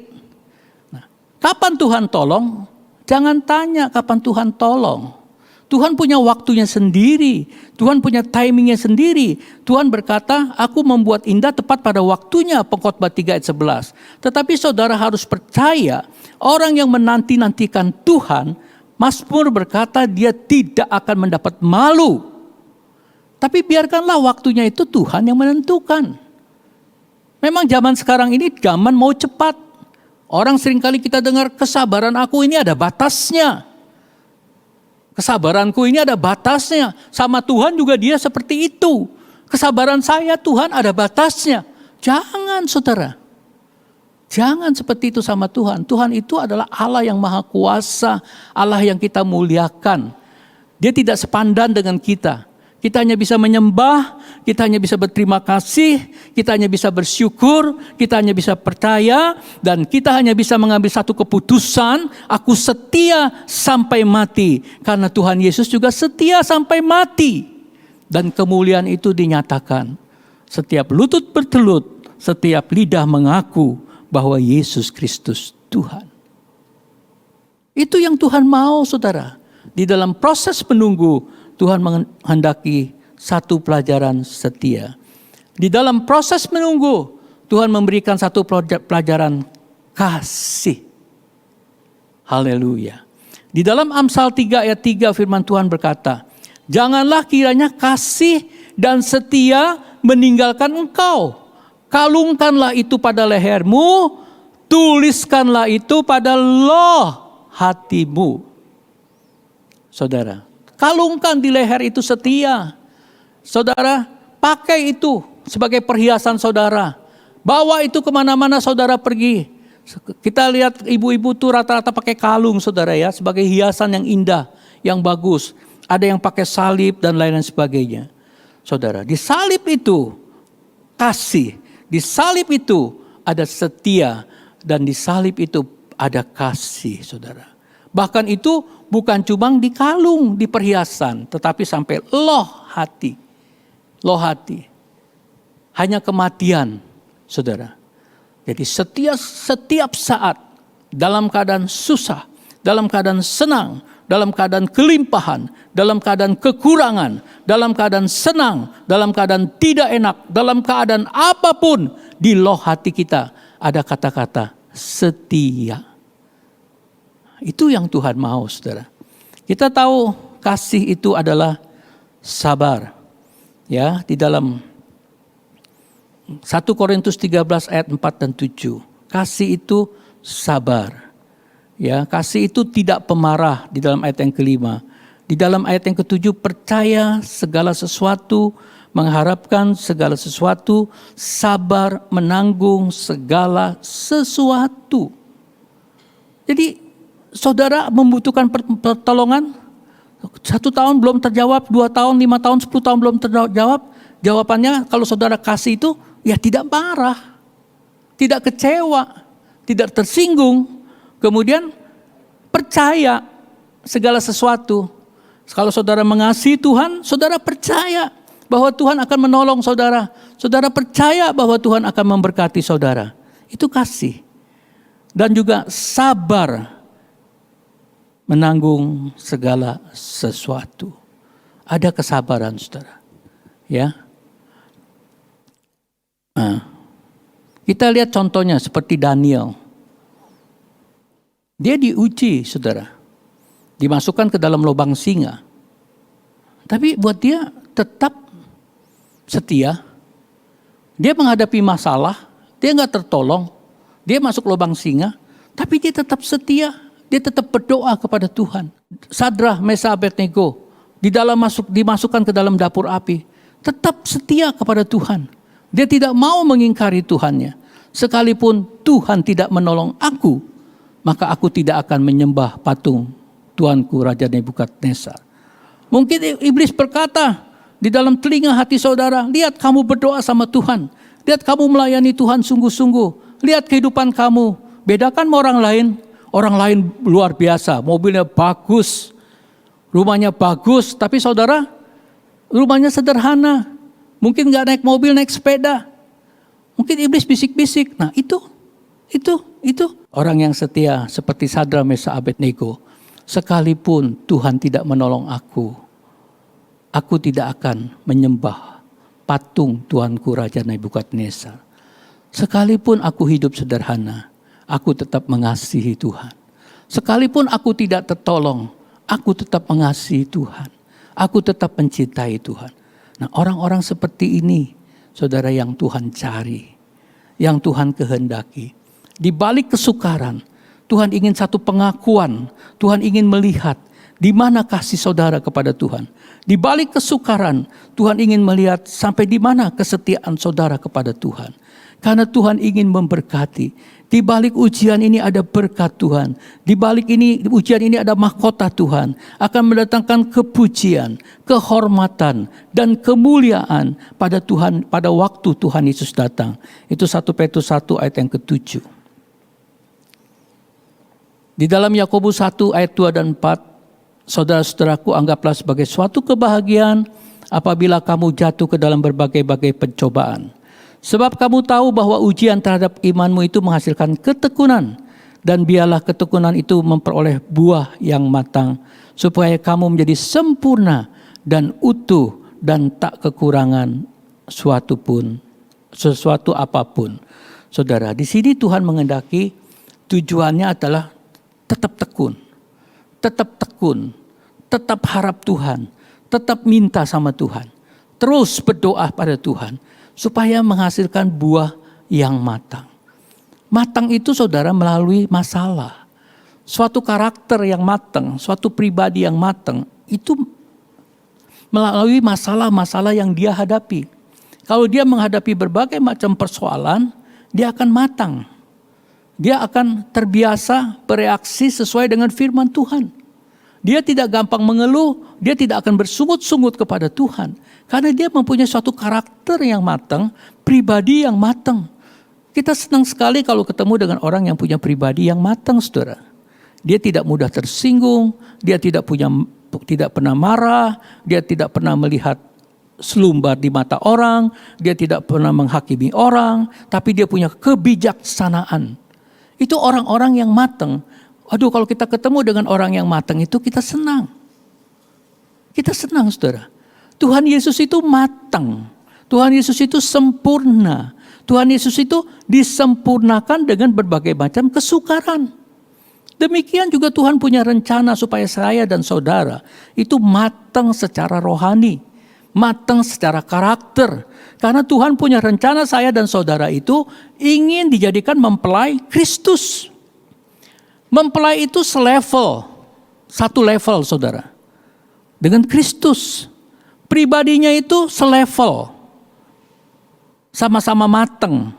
Nah, kapan Tuhan tolong? Jangan tanya kapan Tuhan tolong. Tuhan punya waktunya sendiri. Tuhan punya timingnya sendiri. Tuhan berkata, aku membuat indah tepat pada waktunya. Pengkhotbah 3 ayat 11. Tetapi saudara harus percaya, orang yang menanti-nantikan Tuhan, Mazmur berkata dia tidak akan mendapat malu. Tapi biarkanlah waktunya itu Tuhan yang menentukan. Memang zaman sekarang ini zaman mau cepat. Orang seringkali kita dengar kesabaran aku ini ada batasnya. Kesabaranku ini ada batasnya. Sama Tuhan juga dia seperti itu. Kesabaran saya Tuhan ada batasnya. Jangan saudara. Jangan seperti itu sama Tuhan. Tuhan itu adalah Allah yang maha kuasa. Allah yang kita muliakan. Dia tidak sepandan dengan kita. Kita hanya bisa menyembah, kita hanya bisa berterima kasih, kita hanya bisa bersyukur, kita hanya bisa percaya, dan kita hanya bisa mengambil satu keputusan, aku setia sampai mati. Karena Tuhan Yesus juga setia sampai mati. Dan kemuliaan itu dinyatakan. Setiap lutut bertelut, setiap lidah mengaku bahwa Yesus Kristus Tuhan. Itu yang Tuhan mau, saudara. Di dalam proses menunggu, Tuhan menghendaki satu pelajaran setia. Di dalam proses menunggu, Tuhan memberikan satu pelajaran kasih. Haleluya. Di dalam Amsal 3 ayat 3 firman Tuhan berkata, janganlah kiranya kasih dan setia meninggalkan engkau. Kalungkanlah itu pada lehermu, tuliskanlah itu pada loh hatimu. Saudara, kalungkan di leher itu setia. Saudara, pakai itu sebagai perhiasan saudara. Bawa itu kemana-mana saudara pergi. Kita lihat ibu-ibu tuh rata-rata pakai kalung, saudara ya, sebagai hiasan yang indah, yang bagus. Ada yang pakai salib dan lain-lain sebagainya. Saudara, di salib itu kasih, di salib itu ada setia, dan di salib itu ada kasih, saudara. Bahkan itu bukan cuma di kalung, di perhiasan, tetapi sampai loh hati. Loh hati. Hanya kematian, saudara. Jadi setiap saat, dalam keadaan susah, dalam keadaan senang, dalam keadaan kelimpahan, dalam keadaan kekurangan, dalam keadaan senang, dalam keadaan tidak enak, dalam keadaan apapun, di loh hati kita ada kata-kata setia. Itu yang Tuhan mau, saudara. Kita tahu kasih itu adalah sabar. Ya, di dalam 1 Korintus 13 ayat 4 dan 7. Kasih itu sabar. Ya, kasih itu tidak pemarah di dalam ayat yang kelima. Di dalam ayat yang ketujuh, percaya segala sesuatu, mengharapkan segala sesuatu, sabar menanggung segala sesuatu. Jadi saudara membutuhkan pertolongan, 1 tahun belum terjawab, 2 tahun, 5 tahun, 10 tahun belum terjawab. Jawabannya kalau saudara kasih itu, ya tidak marah, tidak kecewa, tidak tersinggung. Kemudian percaya segala sesuatu. Kalau saudara mengasihi Tuhan, saudara percaya bahwa Tuhan akan menolong saudara. Saudara percaya bahwa Tuhan akan memberkati saudara. Itu kasih. Dan juga sabar menanggung segala sesuatu. Ada kesabaran, saudara. Ya. Nah, kita lihat contohnya seperti Daniel. Dia diuji, saudara. Dimasukkan ke dalam lubang singa. Tapi buat dia tetap setia. Dia menghadapi masalah, dia nggak tertolong. Dia masuk lubang singa, tapi dia tetap setia. Dia tetap berdoa kepada Tuhan. Sadrah, Mesah, Abednego dimasukkan ke dalam dapur api. Tetap setia kepada Tuhan. Dia tidak mau mengingkari Tuhannya. Sekalipun Tuhan tidak menolong aku, maka aku tidak akan menyembah patung Tuanku Raja Nebukadnezar. Mungkin iblis berkata di dalam telinga hati saudara, lihat kamu berdoa sama Tuhan. Lihat kamu melayani Tuhan sungguh-sungguh. Lihat kehidupan kamu. Bedakan sama orang lain. Orang lain luar biasa, mobilnya bagus, rumahnya bagus, tapi saudara, rumahnya sederhana. Mungkin gak naik mobil, naik sepeda. Mungkin iblis bisik-bisik. Nah itu. Orang yang setia seperti Sadrah, Mesah, Abednego. Sekalipun Tuhan tidak menolong aku tidak akan menyembah patung Tuanku Raja Nebukadnezar. Sekalipun aku hidup sederhana, aku tetap mengasihi Tuhan. Sekalipun aku tidak tertolong, aku tetap mengasihi Tuhan. Aku tetap mencintai Tuhan. Nah, orang-orang seperti ini, saudara, yang Tuhan cari, yang Tuhan kehendaki. Di balik kesukaran, Tuhan ingin satu pengakuan. Tuhan ingin melihat di mana kasih saudara kepada Tuhan. Di balik kesukaran, Tuhan ingin melihat sampai di mana kesetiaan saudara kepada Tuhan. Karena Tuhan ingin memberkati. Di balik ujian ini ada berkat Tuhan. Di balik ujian ini ada mahkota Tuhan. Akan mendatangkan kepujian, kehormatan, dan kemuliaan pada Tuhan pada waktu Tuhan Yesus datang. Itu 1 Petrus 1 ayat yang ke-7. Di dalam Yakobus 1 ayat 2 dan 4, saudara-saudaraku, anggaplah sebagai suatu kebahagiaan apabila kamu jatuh ke dalam berbagai-bagai pencobaan. Sebab kamu tahu bahwa ujian terhadap imanmu itu menghasilkan ketekunan. Dan biarlah ketekunan itu memperoleh buah yang matang. Supaya kamu menjadi sempurna dan utuh dan tak kekurangan sesuatu apapun. Saudara, di sini Tuhan mengendaki tujuannya adalah tetap tekun. Tetap harap Tuhan. Tetap minta sama Tuhan. Terus berdoa pada Tuhan. Supaya menghasilkan buah yang matang. Matang itu saudara melalui masalah. Suatu karakter yang matang, suatu pribadi yang matang, itu melalui masalah-masalah yang dia hadapi. Kalau dia menghadapi berbagai macam persoalan, dia akan matang. Dia akan terbiasa bereaksi sesuai dengan firman Tuhan. Dia tidak gampang mengeluh, dia tidak akan bersungut-sungut kepada Tuhan. Karena dia mempunyai suatu karakter yang matang, pribadi yang matang. Kita senang sekali kalau ketemu dengan orang yang punya pribadi yang matang, saudara. Dia tidak mudah tersinggung, dia tidak pernah marah, dia tidak pernah melihat selumbar di mata orang, dia tidak pernah menghakimi orang, tapi dia punya kebijaksanaan. Itu orang-orang yang matang. Aduh, kalau kita ketemu dengan orang yang matang itu kita senang. Kita senang, saudara. Tuhan Yesus itu matang. Tuhan Yesus itu sempurna. Tuhan Yesus itu disempurnakan dengan berbagai macam kesukaran. Demikian juga Tuhan punya rencana supaya saya dan saudara itu matang secara rohani. Matang secara karakter. Karena Tuhan punya rencana saya dan saudara itu ingin dijadikan mempelai Kristus. Mempelai itu satu level saudara. Dengan Kristus. Pribadinya itu selevel. Sama-sama matang.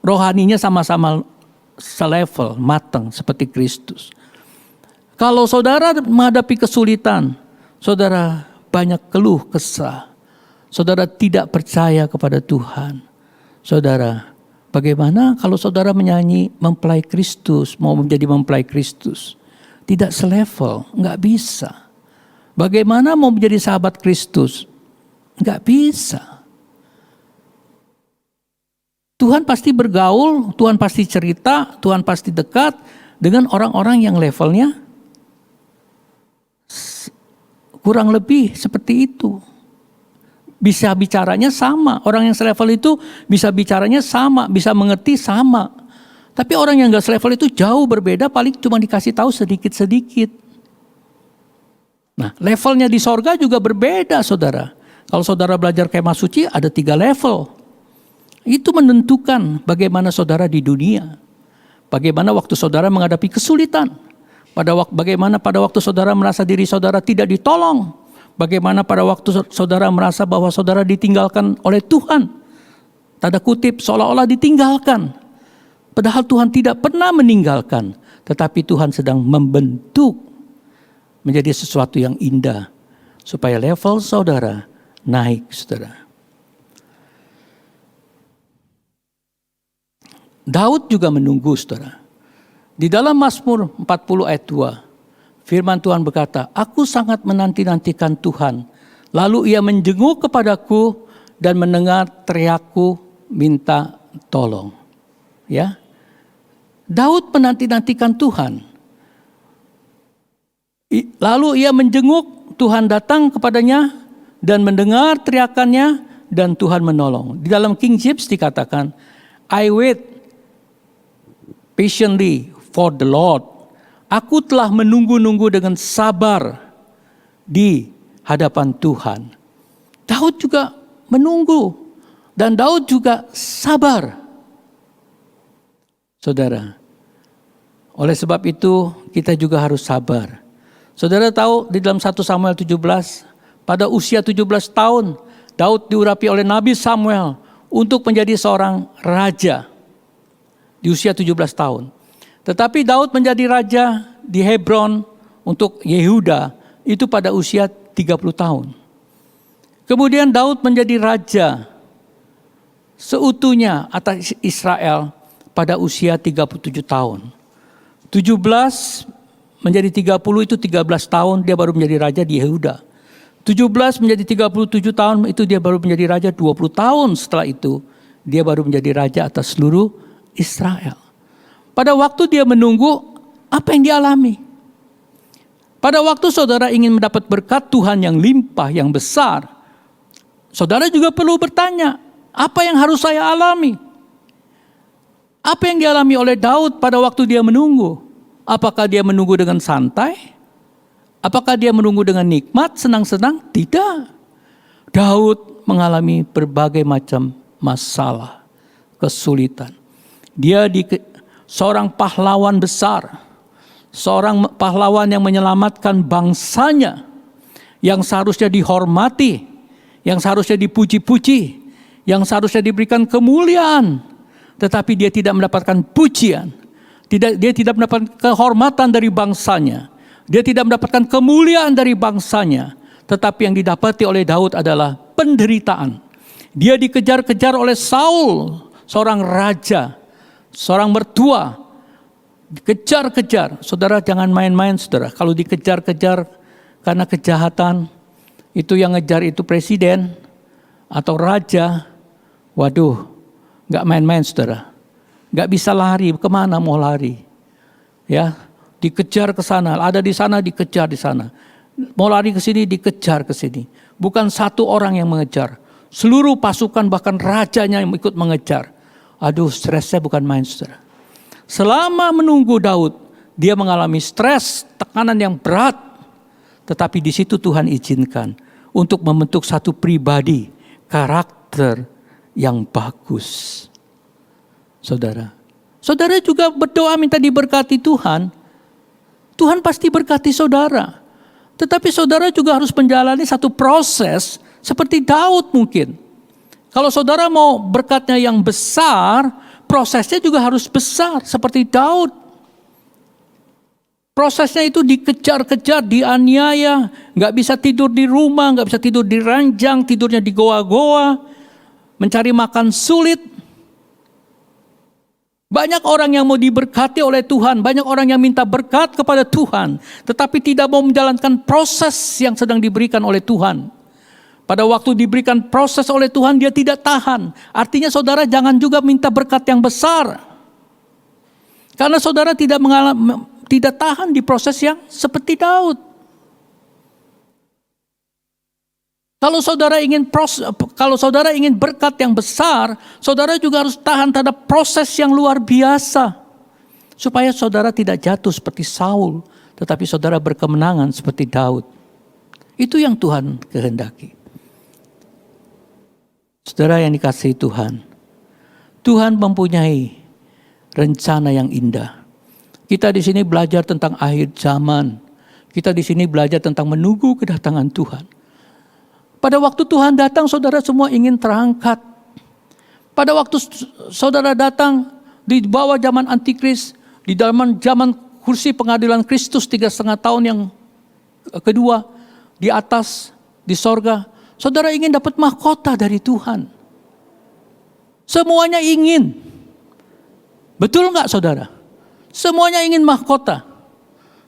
Rohaninya sama-sama selevel, matang seperti Kristus. Kalau saudara menghadapi kesulitan, saudara banyak keluh kesah. Saudara tidak percaya kepada Tuhan. Saudara, bagaimana kalau saudara menyanyi mempelai Kristus, mau menjadi mempelai Kristus? Tidak selevel, enggak bisa. Bagaimana mau menjadi sahabat Kristus? Enggak bisa. Tuhan pasti bergaul, Tuhan pasti cerita, Tuhan pasti dekat dengan orang-orang yang levelnya kurang lebih seperti itu. Bisa bicaranya sama, orang yang selevel itu bisa bicaranya sama, bisa mengerti sama. Tapi orang yang enggak selevel itu jauh berbeda, paling cuma dikasih tahu sedikit-sedikit. Nah, levelnya di sorga juga berbeda, saudara. Kalau saudara belajar kemah suci, ada 3 level. Itu menentukan bagaimana saudara di dunia. Bagaimana waktu saudara menghadapi kesulitan. Bagaimana pada waktu saudara merasa diri saudara tidak ditolong. Bagaimana pada waktu saudara merasa bahwa saudara ditinggalkan oleh Tuhan. Tanda kutip, seolah-olah ditinggalkan. Padahal Tuhan tidak pernah meninggalkan. Tetapi Tuhan sedang membentuk menjadi sesuatu yang indah. Supaya level saudara naik, saudara. Daud juga menunggu, saudara. Di dalam Mazmur 40 ayat 2, firman Tuhan berkata, aku sangat menanti-nantikan Tuhan. Lalu ia menjenguk kepadaku dan mendengar teriakku minta tolong. Ya, Daud menanti-nantikan Tuhan. Lalu ia menjenguk, Tuhan datang kepadanya dan mendengar teriakannya dan Tuhan menolong. Di dalam King James dikatakan, I wait patiently for the Lord. Aku telah menunggu-nunggu dengan sabar di hadapan Tuhan. Daud juga menunggu dan Daud juga sabar. Saudara, oleh sebab itu kita juga harus sabar. Saudara tahu di dalam 1 Samuel 17, pada usia 17 tahun, Daud diurapi oleh Nabi Samuel untuk menjadi seorang raja di usia 17 tahun. Tetapi Daud menjadi raja di Hebron untuk Yehuda itu pada usia 30 tahun. Kemudian Daud menjadi raja seutuhnya atas Israel pada usia 37 tahun. 17 menjadi 30 itu 13 tahun dia baru menjadi raja di Yehuda. 17 menjadi 37 tahun itu dia baru menjadi raja. 20 tahun setelah itu dia baru menjadi raja atas seluruh Israel. Pada waktu dia menunggu, apa yang dialami? Pada waktu saudara ingin mendapat berkat Tuhan yang limpah, yang besar, saudara juga perlu bertanya, apa yang harus saya alami? Apa yang dialami oleh Daud pada waktu dia menunggu? Apakah dia menunggu dengan santai? Apakah dia menunggu dengan nikmat, senang-senang? Tidak. Daud mengalami berbagai macam masalah, kesulitan. Dia seorang pahlawan besar, seorang pahlawan yang menyelamatkan bangsanya, yang seharusnya dihormati, yang seharusnya dipuji-puji, yang seharusnya diberikan kemuliaan, tetapi dia tidak mendapatkan pujian, dia tidak mendapatkan kehormatan dari bangsanya, dia tidak mendapatkan kemuliaan dari bangsanya, tetapi yang didapati oleh Daud adalah penderitaan. Dia dikejar-kejar oleh Saul, seorang raja, seorang mertua, dikejar-kejar. Saudara jangan main-main saudara. Kalau dikejar-kejar karena kejahatan, itu yang ngejar itu presiden atau raja. Waduh, gak main-main saudara. Gak bisa lari, kemana mau lari? Ya, dikejar ke sana, ada di sana dikejar di sana. Mau lari ke sini dikejar ke sini. Bukan satu orang yang mengejar. Seluruh pasukan bahkan rajanya yang ikut mengejar. Aduh, stresnya bukan main saudara. Selama menunggu Daud, dia mengalami stres, tekanan yang berat. Tetapi di situ Tuhan izinkan untuk membentuk satu pribadi, karakter yang bagus. Saudara juga berdoa minta diberkati Tuhan. Tuhan pasti berkati saudara. Tetapi saudara juga harus menjalani satu proses seperti Daud mungkin. Kalau saudara mau berkatnya yang besar, prosesnya juga harus besar seperti Daud. Prosesnya itu dikejar-kejar, dianiaya, gak bisa tidur di rumah, gak bisa tidur di ranjang, tidurnya di goa-goa, mencari makan sulit. Banyak orang yang mau diberkati oleh Tuhan, banyak orang yang minta berkat kepada Tuhan, tetapi tidak mau menjalankan proses yang sedang diberikan oleh Tuhan. Pada waktu diberikan proses oleh Tuhan, dia tidak tahan. Artinya saudara jangan juga minta berkat yang besar. Karena saudara tidak tahan di proses yang seperti Daud. Kalau saudara ingin berkat yang besar, saudara juga harus tahan terhadap proses yang luar biasa. Supaya saudara tidak jatuh seperti Saul, tetapi saudara berkemenangan seperti Daud. Itu yang Tuhan kehendaki. Saudara yang dikasihi Tuhan, Tuhan mempunyai rencana yang indah. Kita di sini belajar tentang akhir zaman. Kita di sini belajar tentang menunggu kedatangan Tuhan. Pada waktu Tuhan datang, saudara semua ingin terangkat. Pada waktu saudara datang di bawah zaman antikris, di dalam zaman kursi pengadilan Kristus 3,5 tahun yang kedua, di atas, di sorga, saudara ingin dapat mahkota dari Tuhan. Semuanya ingin. Betul enggak saudara? Semuanya ingin mahkota.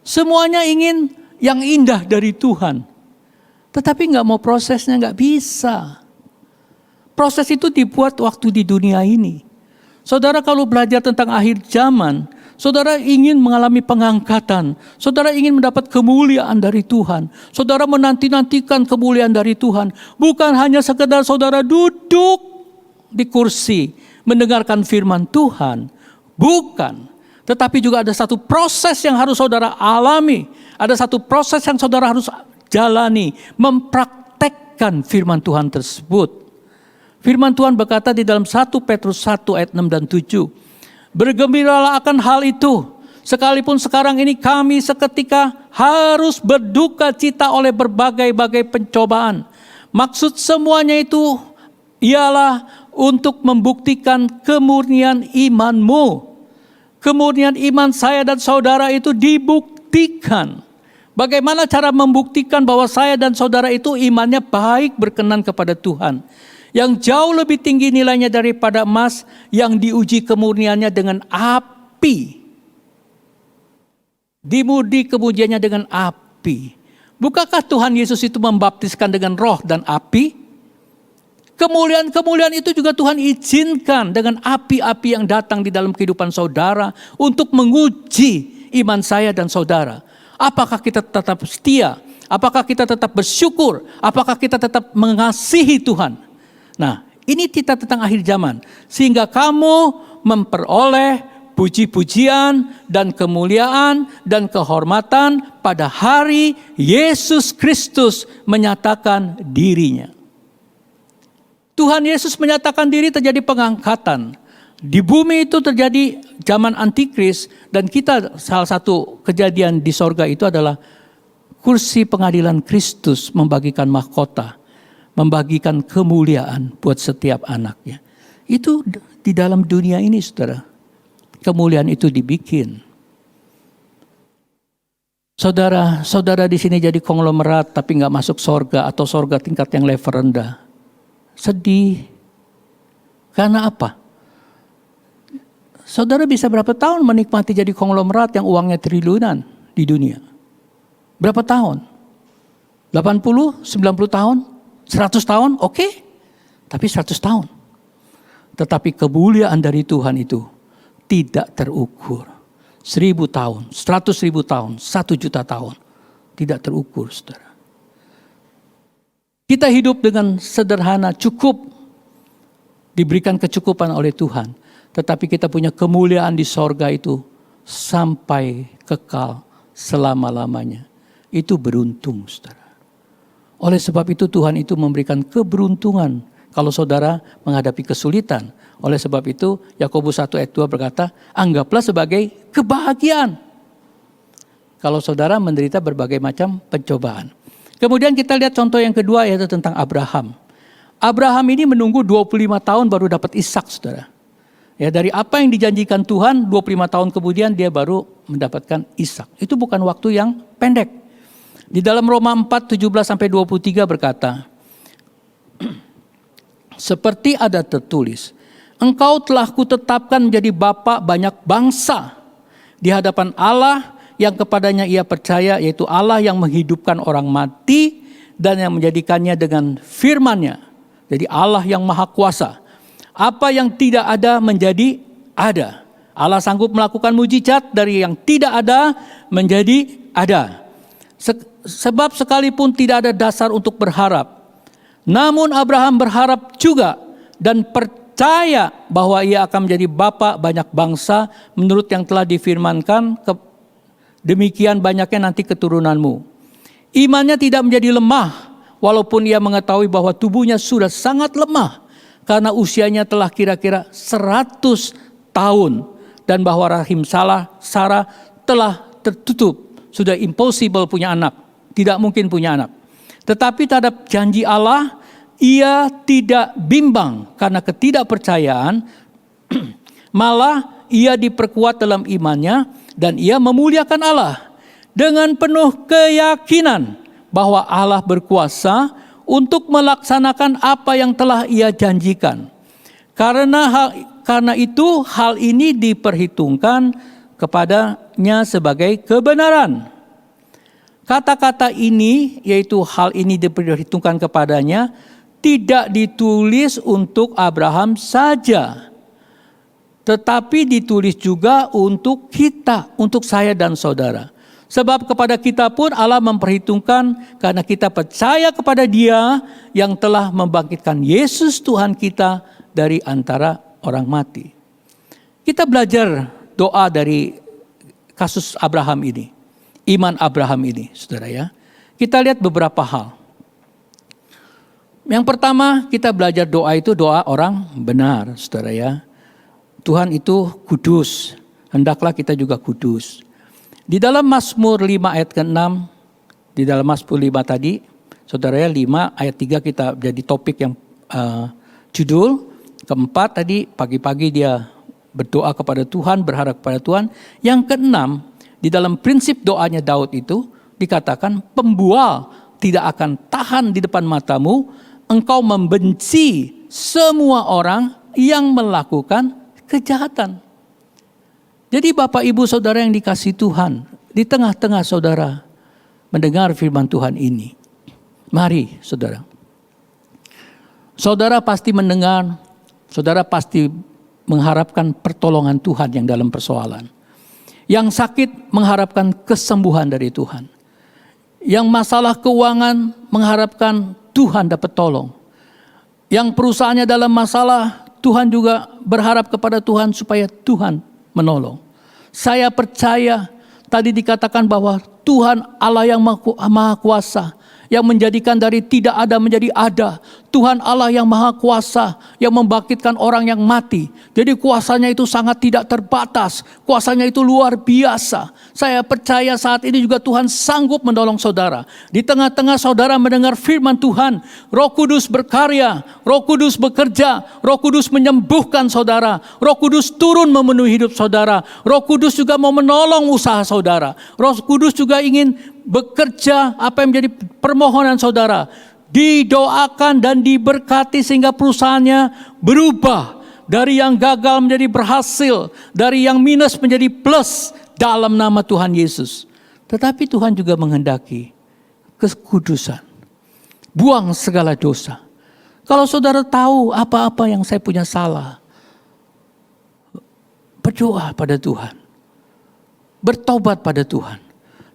Semuanya ingin yang indah dari Tuhan. Tetapi enggak mau prosesnya, enggak bisa. Proses itu dibuat waktu di dunia ini. Saudara kalau belajar tentang akhir zaman, saudara ingin mengalami pengangkatan. Saudara ingin mendapat kemuliaan dari Tuhan. Saudara menanti-nantikan kemuliaan dari Tuhan. Bukan hanya sekedar saudara duduk di kursi mendengarkan firman Tuhan. Bukan. Tetapi juga ada satu proses yang harus saudara alami. Ada satu proses yang saudara harus jalani. Mempraktekkan firman Tuhan tersebut. Firman Tuhan berkata di dalam 1 Petrus 1 ayat 6 dan 7. Bergembiralah akan hal itu. Sekalipun sekarang ini kami seketika harus berduka cita oleh berbagai-bagai pencobaan. Maksud semuanya itu ialah untuk membuktikan kemurnian imanmu. Kemurnian iman saya dan saudara itu dibuktikan. Bagaimana cara membuktikan bahwa saya dan saudara itu imannya baik, berkenan kepada Tuhan? Yang jauh lebih tinggi nilainya daripada emas yang diuji kemurniannya dengan api. Diuji kemudiannya dengan api. Bukankah Tuhan Yesus itu membaptiskan dengan roh dan api? Kemuliaan-kemuliaan itu juga Tuhan izinkan dengan api-api yang datang di dalam kehidupan saudara untuk menguji iman saya dan saudara. Apakah kita tetap setia? Apakah kita tetap bersyukur? Apakah kita tetap mengasihi Tuhan? Nah, ini cerita tentang akhir zaman. Sehingga kamu memperoleh puji-pujian dan kemuliaan dan kehormatan pada hari Yesus Kristus menyatakan dirinya. Tuhan Yesus menyatakan diri, terjadi pengangkatan. Di bumi itu terjadi zaman antikris, dan kita salah satu kejadian di sorga itu adalah kursi pengadilan Kristus membagikan mahkota, membagikan kemuliaan buat setiap anaknya. Itu di dalam dunia ini, saudara. Kemuliaan itu dibikin. Saudara di sini jadi konglomerat tapi nggak masuk sorga, atau sorga tingkat yang level rendah. Sedih. Karena apa? Saudara bisa berapa tahun menikmati jadi konglomerat yang uangnya triliunan di dunia? Berapa tahun? 80, 90 tahun? 100 tahun? Oke. Tapi 100 tahun. Tetapi kemuliaan dari Tuhan itu tidak terukur. 1000 tahun, 100.000 tahun, 1 juta tahun. Tidak terukur, saudara. Kita hidup dengan sederhana, cukup diberikan kecukupan oleh Tuhan. Tetapi kita punya kemuliaan di sorga itu sampai kekal selama-lamanya. Itu beruntung, saudara. Oleh sebab itu Tuhan itu memberikan keberuntungan kalau saudara menghadapi kesulitan. Oleh sebab itu Yakobus 1 ayat 2 berkata, anggaplah sebagai kebahagiaan kalau saudara menderita berbagai macam pencobaan. Kemudian kita lihat contoh yang kedua, yaitu tentang Abraham. Abraham ini menunggu 25 tahun baru dapat Ishak, saudara. Ya, dari apa yang dijanjikan Tuhan, 25 tahun kemudian dia baru mendapatkan Ishak. Itu bukan waktu yang pendek. Di dalam Roma 4, 17-23 berkata, seperti ada tertulis, engkau telah kutetapkan menjadi bapa banyak bangsa di hadapan Allah yang kepadanya ia percaya, yaitu Allah yang menghidupkan orang mati dan yang menjadikannya dengan firman-Nya. Jadi Allah yang maha kuasa. Apa yang tidak ada menjadi ada. Allah sanggup melakukan mujizat dari yang tidak ada menjadi ada. Sebab sekalipun tidak ada dasar untuk berharap. Namun Abraham berharap juga dan percaya bahwa ia akan menjadi bapa banyak bangsa menurut yang telah difirmankan, demikian banyaknya nanti keturunanmu. Imannya tidak menjadi lemah, walaupun ia mengetahui bahwa tubuhnya sudah sangat lemah, karena usianya telah kira-kira 100 tahun, dan bahwa rahim Sarah telah tertutup, sudah impossible punya anak, tidak mungkin punya anak. Tetapi terhadap janji Allah, ia tidak bimbang karena ketidakpercayaan, malah ia diperkuat dalam imannya, dan ia memuliakan Allah dengan penuh keyakinan bahwa Allah berkuasa untuk melaksanakan apa yang telah ia janjikan. Karena itu hal ini diperhitungkan kepadanya sebagai kebenaran. Kata-kata ini, yaitu hal ini diperhitungkan kepadanya, tidak ditulis untuk Abraham saja, tetapi ditulis juga untuk kita, untuk saya dan saudara. Sebab kepada kita pun Allah memperhitungkan karena kita percaya kepada Dia yang telah membangkitkan Yesus Tuhan kita dari antara orang mati. Kita belajar doa dari kasus Abraham ini, iman Abraham ini, saudara ya. Kita lihat beberapa hal. Yang pertama, kita belajar doa itu doa orang benar, saudara ya. Tuhan itu kudus, hendaklah kita juga kudus. Di dalam Mazmur 5 ayat ke-6, di dalam Mazmur 5 tadi, saudara ya, 5 ayat 3 kita jadi topik yang judul, Keempat tadi, pagi-pagi dia berdoa kepada Tuhan, berharap kepada Tuhan. Yang keenam, di dalam prinsip doanya Daud itu dikatakan, pembual tidak akan tahan di depan matamu, engkau membenci semua orang yang melakukan kejahatan. Jadi Bapak Ibu Saudara yang dikasihi Tuhan, di tengah-tengah saudara mendengar firman Tuhan ini, mari saudara. Saudara pasti mendengar, saudara pasti mengharapkan pertolongan Tuhan yang dalam persoalan. Yang sakit mengharapkan kesembuhan dari Tuhan. Yang masalah keuangan mengharapkan Tuhan dapat tolong. Yang perusahaannya dalam masalah, Tuhan juga berharap kepada Tuhan supaya Tuhan menolong. Saya percaya tadi dikatakan bahwa Tuhan Allah yang Maha Kuasa, yang menjadikan dari tidak ada menjadi ada. Tuhan Allah yang Maha Kuasa, yang membangkitkan orang yang mati. Jadi kuasanya itu sangat tidak terbatas. Kuasanya itu luar biasa. Saya percaya saat ini juga Tuhan sanggup menolong saudara. Di tengah-tengah saudara mendengar firman Tuhan, Roh Kudus berkarya, Roh Kudus bekerja, Roh Kudus menyembuhkan saudara. Roh Kudus turun memenuhi hidup saudara. Roh Kudus juga mau menolong usaha saudara. Roh Kudus juga ingin bekerja apa yang menjadi permohonan saudara. Didoakan dan diberkati sehingga perusahaannya berubah. Dari yang gagal menjadi berhasil. Dari yang minus menjadi plus dalam nama Tuhan Yesus. Tetapi Tuhan juga menghendaki kekudusan. Buang segala dosa. Kalau saudara tahu apa-apa yang saya punya salah, berdoa pada Tuhan. Bertobat pada Tuhan.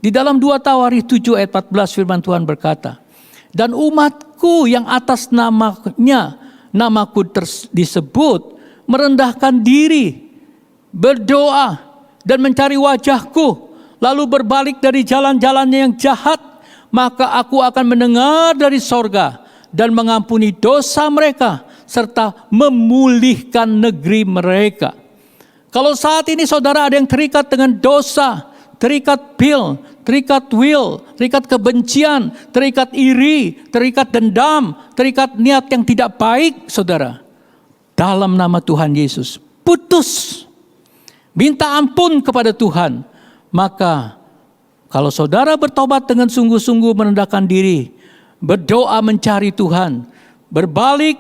Di dalam 2 Tawarikh 7 ayat 14 firman Tuhan berkata, dan umatku yang atas namaku disebut, merendahkan diri, berdoa, dan mencari wajahku, lalu berbalik dari jalan-jalannya yang jahat, maka aku akan mendengar dari sorga, dan mengampuni dosa mereka, serta memulihkan negeri mereka. Kalau saat ini saudara ada yang terikat dengan dosa, terikat pil, terikat will, terikat kebencian, terikat iri, terikat dendam, terikat niat yang tidak baik, saudara. Dalam nama Tuhan Yesus, putus. Minta ampun kepada Tuhan. Maka kalau saudara bertobat dengan sungguh-sungguh merendahkan diri, berdoa mencari Tuhan, berbalik,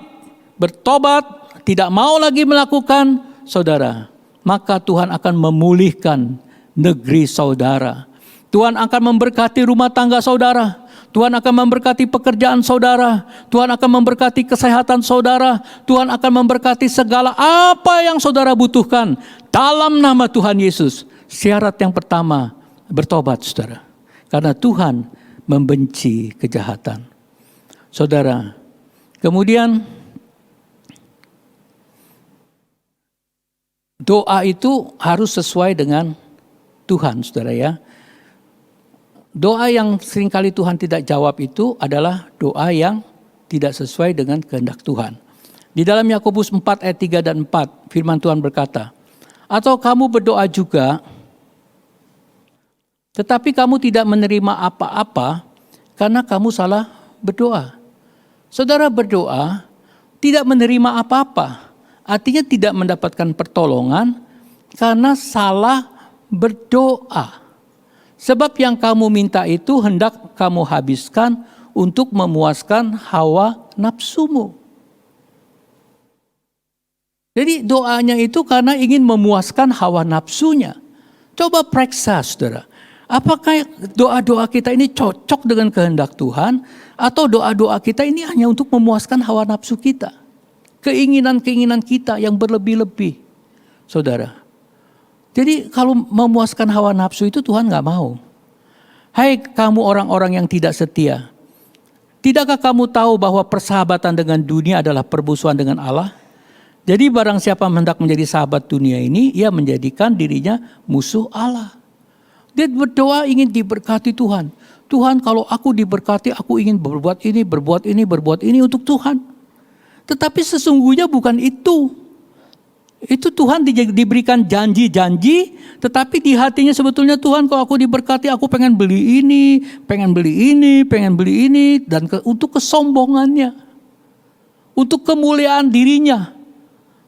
bertobat, tidak mau lagi melakukan, saudara, maka Tuhan akan memulihkan negeri saudara. Tuhan akan memberkati rumah tangga saudara. Tuhan akan memberkati pekerjaan saudara. Tuhan akan memberkati kesehatan saudara. Tuhan akan memberkati segala apa yang saudara butuhkan. Dalam nama Tuhan Yesus. Syarat yang pertama, bertobat saudara. Karena Tuhan membenci kejahatan. Saudara, kemudian doa itu harus sesuai dengan Tuhan, saudara ya. Doa yang seringkali Tuhan tidak jawab itu adalah doa yang tidak sesuai dengan kehendak Tuhan. Di dalam Yakobus 4 ayat 3 dan 4, firman Tuhan berkata, atau kamu berdoa juga, tetapi kamu tidak menerima apa-apa karena kamu salah berdoa. Saudara berdoa, tidak menerima apa-apa, artinya tidak mendapatkan pertolongan karena salah berdoa. Sebab yang kamu minta itu hendak kamu habiskan untuk memuaskan hawa nafsumu. Jadi doanya itu karena ingin memuaskan hawa nafsunya. Coba periksa saudara. Apakah doa-doa kita ini cocok dengan kehendak Tuhan? Atau doa-doa kita ini hanya untuk memuaskan hawa nafsu kita? Keinginan-keinginan kita yang berlebih-lebih. Saudara. Jadi kalau memuaskan hawa nafsu itu Tuhan gak mau. Hai kamu orang-orang yang tidak setia. Tidakkah kamu tahu bahwa persahabatan dengan dunia adalah permusuhan dengan Allah? Jadi barang siapa hendak menjadi sahabat dunia ini, ia menjadikan dirinya musuh Allah. Dia berdoa ingin diberkati Tuhan. Tuhan kalau aku diberkati, aku ingin berbuat ini untuk Tuhan. Tetapi sesungguhnya bukan itu. Itu Tuhan diberikan janji-janji, tetapi di hatinya sebetulnya Tuhan kalau aku diberkati, aku pengen beli ini, dan untuk kesombongannya, untuk kemuliaan dirinya.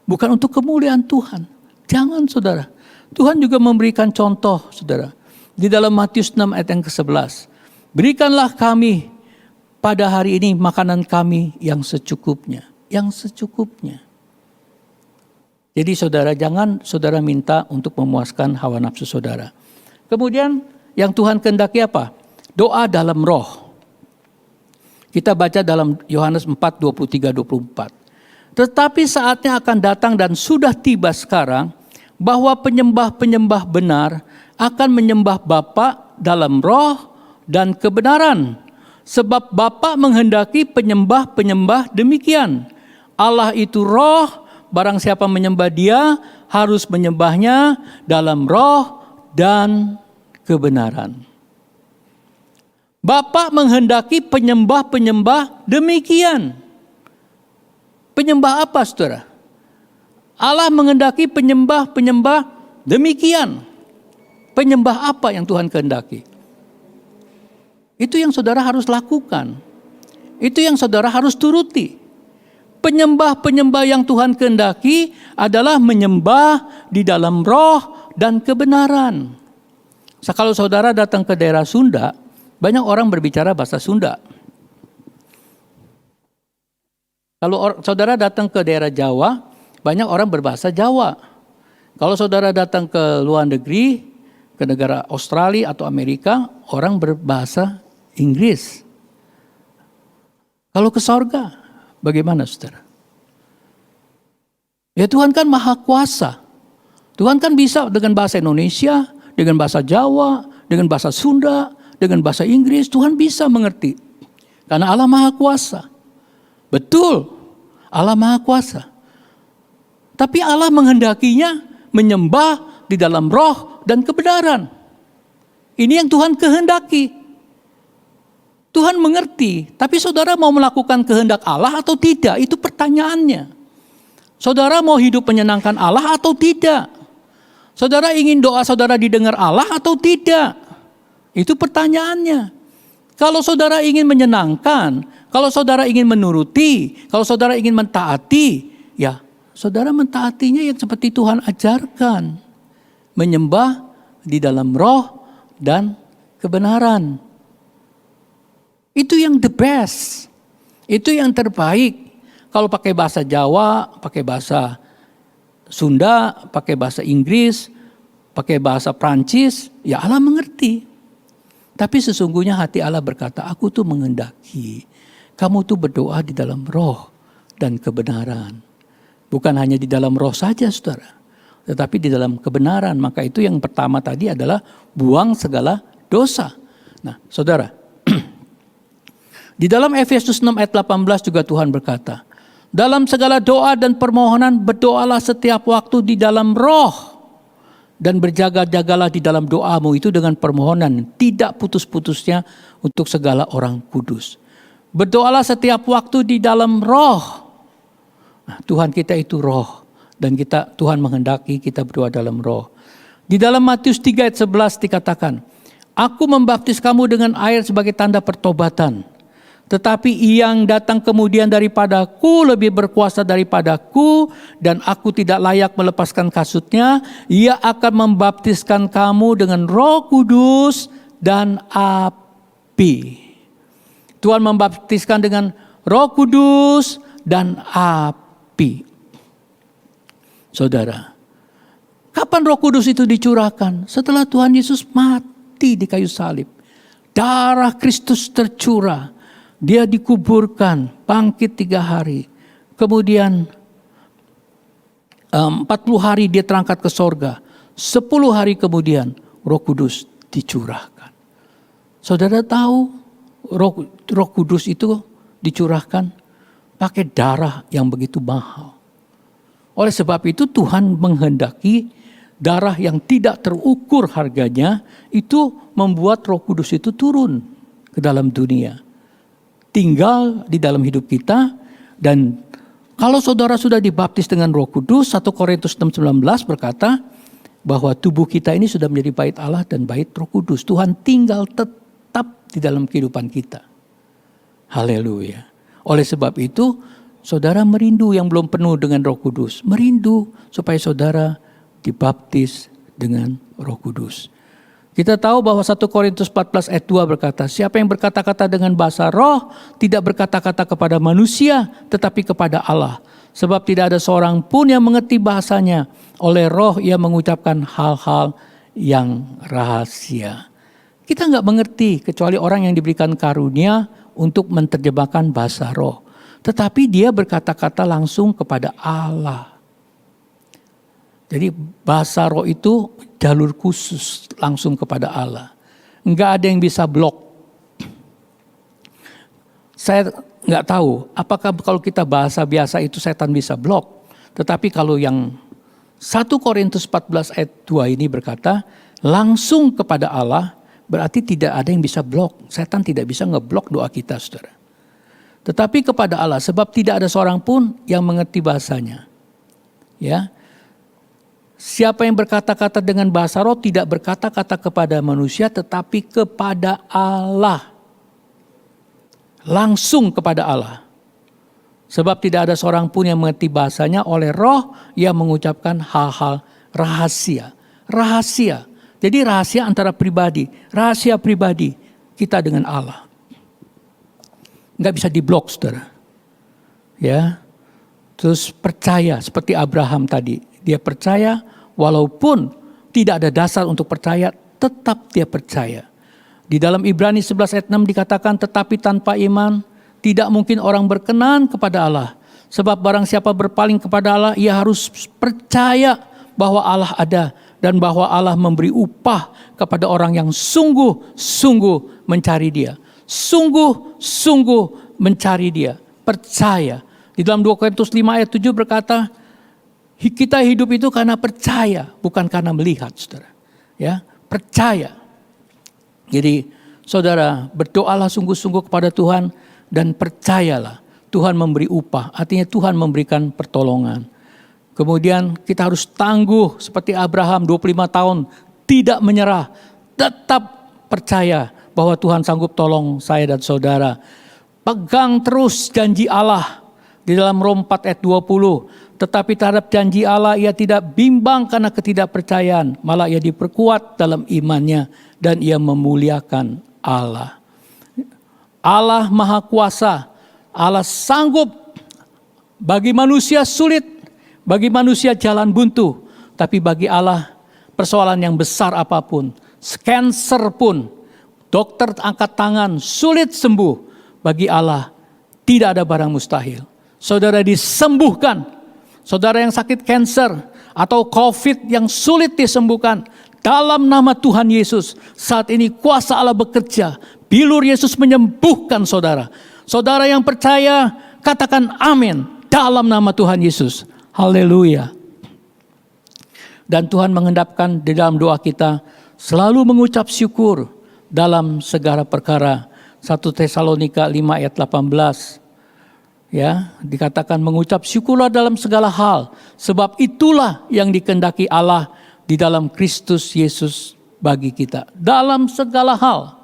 bukan untuk kemuliaan Tuhan. Jangan saudara. Tuhan juga memberikan contoh saudara. Di dalam Matius 6 ayat yang ke-11. Berikanlah kami pada hari ini makanan kami yang secukupnya. Yang secukupnya. Jadi saudara, jangan saudara minta untuk memuaskan hawa nafsu saudara. Kemudian yang Tuhan kehendaki apa? Doa dalam roh. Kita baca dalam Yohanes 4, 23, 24. Tetapi saatnya akan datang dan sudah tiba sekarang bahwa penyembah-penyembah benar akan menyembah Bapa dalam roh dan kebenaran. Sebab Bapa menghendaki penyembah-penyembah demikian. Allah itu roh, barang siapa menyembah Dia harus menyembahnya dalam roh dan kebenaran. Bapa menghendaki penyembah-penyembah demikian. Penyembah apa saudara? Allah menghendaki penyembah-penyembah demikian. Penyembah apa yang Tuhan kehendaki? Itu yang saudara harus lakukan. Itu yang saudara harus turuti. Penyembah-penyembah yang Tuhan kehendaki adalah menyembah di dalam roh dan kebenaran. Kalau saudara datang ke daerah Sunda, banyak orang berbicara bahasa Sunda. Kalau saudara datang ke daerah Jawa, banyak orang berbahasa Jawa. Kalau saudara datang ke luar negeri, ke negara Australia atau Amerika, orang berbahasa Inggris. Kalau ke sorga, bagaimana saudara? Ya Tuhan kan maha kuasa. Tuhan kan bisa dengan bahasa Indonesia, dengan bahasa Jawa, dengan bahasa Sunda, dengan bahasa Inggris. Tuhan bisa mengerti. Karena Allah maha kuasa. Betul, Allah maha kuasa. Tapi Allah menghendakinya menyembah di dalam roh dan kebenaran. Ini yang Tuhan kehendaki. Tuhan mengerti, tapi saudara mau melakukan kehendak Allah atau tidak? Itu pertanyaannya. Saudara mau hidup menyenangkan Allah atau tidak? Saudara ingin doa saudara didengar Allah atau tidak? Itu pertanyaannya. Kalau saudara ingin menyenangkan, kalau saudara ingin menuruti, kalau saudara ingin mentaati, ya saudara mentaatinya yang seperti Tuhan ajarkan. Menyembah di dalam roh dan kebenaran. Itu yang the best. Itu yang terbaik. Kalau pakai bahasa Jawa, pakai bahasa Sunda, pakai bahasa Inggris, pakai bahasa Prancis, ya Allah mengerti. Tapi sesungguhnya hati Allah berkata, aku tuh menghendaki kamu tuh berdoa di dalam roh dan kebenaran. Bukan hanya di dalam roh saja saudara, tetapi di dalam kebenaran. Maka itu yang pertama tadi adalah buang segala dosa. Nah saudara, di dalam Efesus 6 ayat 18 juga Tuhan berkata, dalam segala doa dan permohonan berdoalah setiap waktu di dalam roh. Dan berjaga-jagalah di dalam doamu itu dengan permohonan tidak putus-putusnya untuk segala orang kudus. Berdoalah setiap waktu di dalam roh. Nah, Tuhan kita itu roh. Dan Tuhan menghendaki kita berdoa dalam roh. Di dalam Matius 3 ayat 11 dikatakan, aku membaptis kamu dengan air sebagai tanda pertobatan. Tetapi yang datang kemudian daripadaku lebih berkuasa daripadaku dan aku tidak layak melepaskan kasutnya. Ia akan membaptiskan kamu dengan Roh Kudus dan api. Tuhan membaptiskan dengan Roh Kudus dan api. Saudara, kapan Roh Kudus itu dicurahkan? Setelah Tuhan Yesus mati di kayu salib. Darah Kristus tercurah. Dia dikuburkan, bangkit 3 hari. Kemudian 40 hari dia terangkat ke sorga. 10 hari kemudian Roh Kudus dicurahkan. Saudara tahu Roh Kudus itu dicurahkan pakai darah yang begitu mahal. Oleh sebab itu Tuhan menghendaki darah yang tidak terukur harganya itu membuat Roh Kudus itu turun ke dalam dunia. Tinggal di dalam hidup kita. Dan kalau saudara sudah dibaptis dengan Roh Kudus, 1 Korintus 6:19 berkata bahwa tubuh kita ini sudah menjadi bait Allah dan bait Roh Kudus. Tuhan tinggal tetap di dalam kehidupan kita. Haleluya. Oleh sebab itu saudara merindu yang belum penuh dengan Roh Kudus. Merindu supaya saudara dibaptis dengan Roh Kudus. Kita tahu bahwa 1 Korintus 14 ayat 2 berkata, siapa yang berkata-kata dengan bahasa roh, tidak berkata-kata kepada manusia, tetapi kepada Allah. Sebab tidak ada seorang pun yang mengerti bahasanya. Oleh roh ia mengucapkan hal-hal yang rahasia. Kita nggak mengerti kecuali orang yang diberikan karunia untuk menerjemahkan bahasa roh. Tetapi dia berkata-kata langsung kepada Allah. Jadi bahasa roh itu jalur khusus langsung kepada Allah. Enggak ada yang bisa blok. Saya enggak tahu apakah kalau kita bahasa biasa itu setan bisa blok. Tetapi kalau yang 1 Korintus 14 ayat 2 ini berkata langsung kepada Allah, berarti tidak ada yang bisa blok. Setan tidak bisa ngeblok doa kita, saudara. Tetapi kepada Allah, sebab tidak ada seorang pun yang mengerti bahasanya. Ya. Siapa yang berkata-kata dengan bahasa roh tidak berkata-kata kepada manusia tetapi kepada Allah. Langsung kepada Allah. Sebab tidak ada seorang pun yang mengerti bahasanya, oleh roh ia mengucapkan hal-hal rahasia. Rahasia. Jadi rahasia antara pribadi. Rahasia pribadi kita dengan Allah. Enggak bisa diblok, saudara. Ya. Terus percaya seperti Abraham tadi. Dia percaya walaupun tidak ada dasar untuk percaya, tetap dia percaya. Di dalam Ibrani 11 ayat 6 dikatakan, tetapi tanpa iman tidak mungkin orang berkenan kepada Allah. Sebab barang siapa berpaling kepada Allah, ia harus percaya bahwa Allah ada dan bahwa Allah memberi upah kepada orang yang sungguh-sungguh mencari dia. Sungguh-sungguh mencari dia. Percaya. Di dalam 2 Korintus 5 ayat 7 berkata, kita hidup itu karena percaya, bukan karena melihat, saudara. Ya, percaya. Jadi, saudara, berdoalah sungguh-sungguh kepada Tuhan dan percayalah Tuhan memberi upah. Artinya Tuhan memberikan pertolongan. Kemudian kita harus tangguh seperti Abraham 25 tahun tidak menyerah, tetap percaya bahwa Tuhan sanggup tolong saya dan saudara. Pegang terus janji Allah di dalam Rom 4 ayat 20. Tetapi terhadap janji Allah ia tidak bimbang karena ketidakpercayaan. Malah ia diperkuat dalam imannya dan ia memuliakan Allah. Allah Maha Kuasa. Allah sanggup. Bagi manusia sulit. Bagi manusia jalan buntu. Tapi bagi Allah persoalan yang besar apapun. Cancer pun. Dokter angkat tangan sulit sembuh. Bagi Allah tidak ada barang mustahil. Saudara disembuhkan. Saudara yang sakit kanker atau COVID yang sulit disembuhkan, dalam nama Tuhan Yesus, saat ini kuasa Allah bekerja. Bilur Yesus menyembuhkan saudara. Saudara yang percaya, katakan amin dalam nama Tuhan Yesus. Haleluya. Dan Tuhan mengendapkan di dalam doa kita, selalu mengucap syukur dalam segala perkara. 1 Tesalonika 5 ayat 18. Ya, dikatakan mengucap syukurlah dalam segala hal, sebab itulah yang dikehendaki Allah di dalam Kristus Yesus bagi kita. Dalam segala hal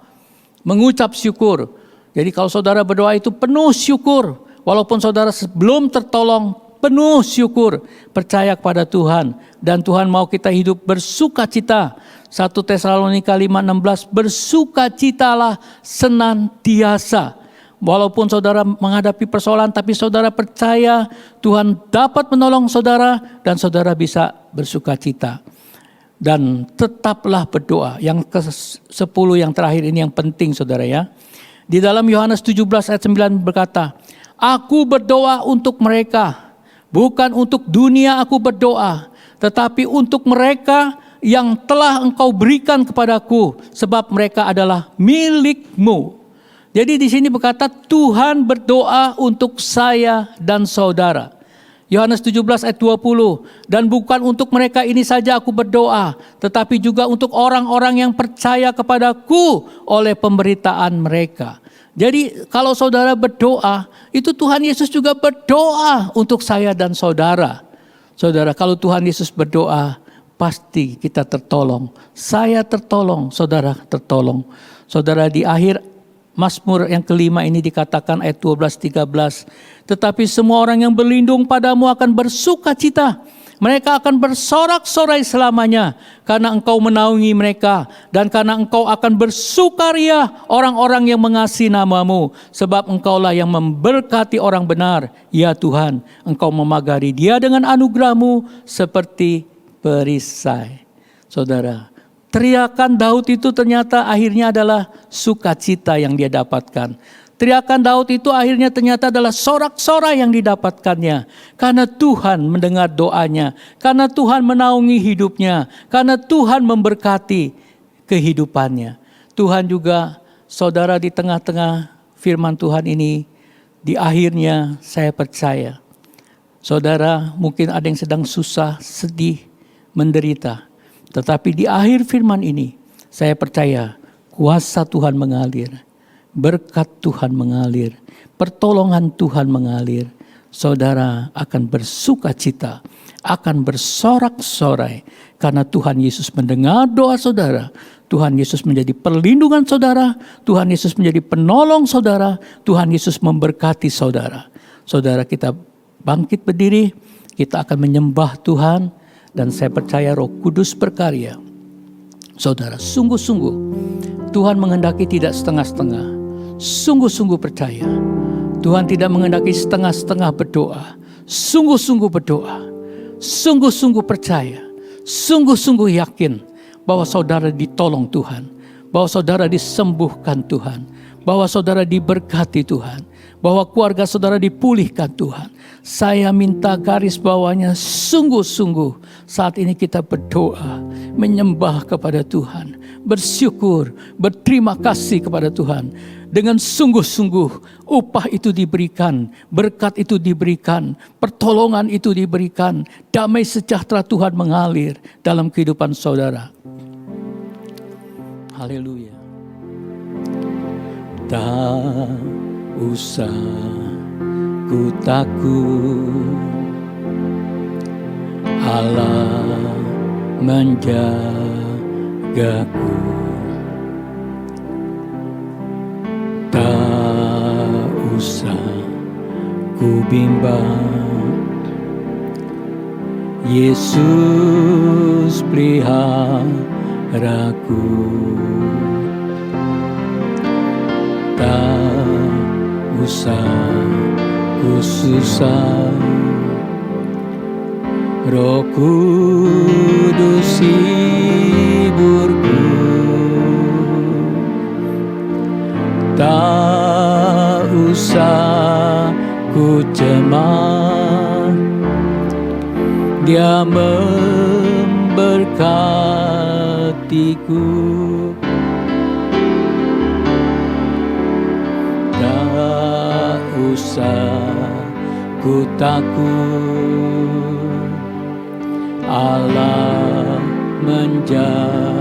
mengucap syukur. Jadi kalau saudara berdoa itu penuh syukur, walaupun saudara sebelum tertolong, penuh syukur, percaya kepada Tuhan, dan Tuhan mau kita hidup bersukacita. 1 Tesalonika 5:16, bersukacitalah senantiasa. Walaupun saudara menghadapi persoalan, tapi saudara percaya Tuhan dapat menolong saudara dan saudara bisa bersukacita. Dan tetaplah berdoa. Yang ke-10 yang terakhir ini yang penting saudara ya. Di dalam Yohanes 17 ayat 9 berkata, aku berdoa untuk mereka, bukan untuk dunia aku berdoa, tetapi untuk mereka yang telah engkau berikan kepadaku, sebab mereka adalah milikmu. Jadi di sini berkata Tuhan berdoa untuk saya dan saudara. Yohanes 17 ayat 20. Dan bukan untuk mereka ini saja aku berdoa, tetapi juga untuk orang-orang yang percaya kepadaku oleh pemberitaan mereka. Jadi kalau saudara berdoa, itu Tuhan Yesus juga berdoa untuk saya dan saudara. Saudara, kalau Tuhan Yesus berdoa, pasti kita tertolong. Saya tertolong, saudara tertolong. Saudara, di akhir Mazmur yang kelima ini dikatakan ayat 12-13. Tetapi semua orang yang berlindung padamu akan bersuka cita. Mereka akan bersorak-sorai selamanya karena engkau menaungi mereka. Dan karena engkau akan bersukaria orang-orang yang mengasihi namamu. Sebab engkaulah yang memberkati orang benar. Ya Tuhan, engkau memagari dia dengan anugerahmu seperti perisai. Saudara, teriakan Daud itu ternyata akhirnya adalah sukacita yang dia dapatkan. Teriakan Daud itu akhirnya ternyata adalah sorak-sorai yang didapatkannya. Karena Tuhan mendengar doanya. Karena Tuhan menaungi hidupnya. Karena Tuhan memberkati kehidupannya. Tuhan juga, saudara, di tengah-tengah firman Tuhan ini, di akhirnya saya percaya, saudara mungkin ada yang sedang susah, sedih, menderita. Tetapi di akhir firman ini, saya percaya kuasa Tuhan mengalir. Berkat Tuhan mengalir, pertolongan Tuhan mengalir. Saudara akan bersuka cita, akan bersorak-sorai. Karena Tuhan Yesus mendengar doa saudara. Tuhan Yesus menjadi perlindungan saudara. Tuhan Yesus menjadi penolong saudara. Tuhan Yesus memberkati saudara. Saudara, kita bangkit berdiri, kita akan menyembah Tuhan. Dan saya percaya Roh Kudus berkarya. Saudara, sungguh-sungguh Tuhan menghendaki tidak setengah-setengah. Sungguh-sungguh percaya. Tuhan tidak menghendaki setengah-setengah berdoa. Sungguh-sungguh berdoa. Sungguh-sungguh percaya. Sungguh-sungguh yakin bahwa saudara ditolong Tuhan. Bahwa saudara disembuhkan Tuhan. Bahwa saudara diberkati Tuhan. Bahwa keluarga saudara dipulihkan Tuhan. Saya minta garis bawahnya, sungguh-sungguh saat ini kita berdoa, menyembah kepada Tuhan, bersyukur, berterima kasih kepada Tuhan. Dengan sungguh-sungguh upah itu diberikan, berkat itu diberikan, pertolongan itu diberikan, damai sejahtera Tuhan mengalir dalam kehidupan saudara. Haleluya. Tak usah ku takut, Allah menjagaku. Tak usah ku bimbang, Yesus peliharaku. Tak usah ku susah, Roh Kudus hiburku. Tak usah ku cemas, Dia memberkatiku. Tak usah ku takut, Allah menjagaku.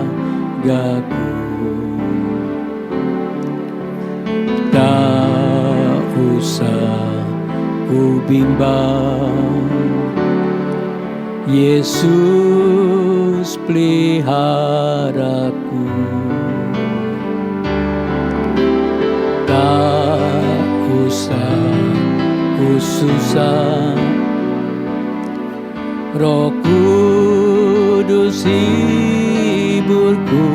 Tak usah ku bimbang, Yesus peliharaku. Tak usah ku susah, Roh Kudus hiburku.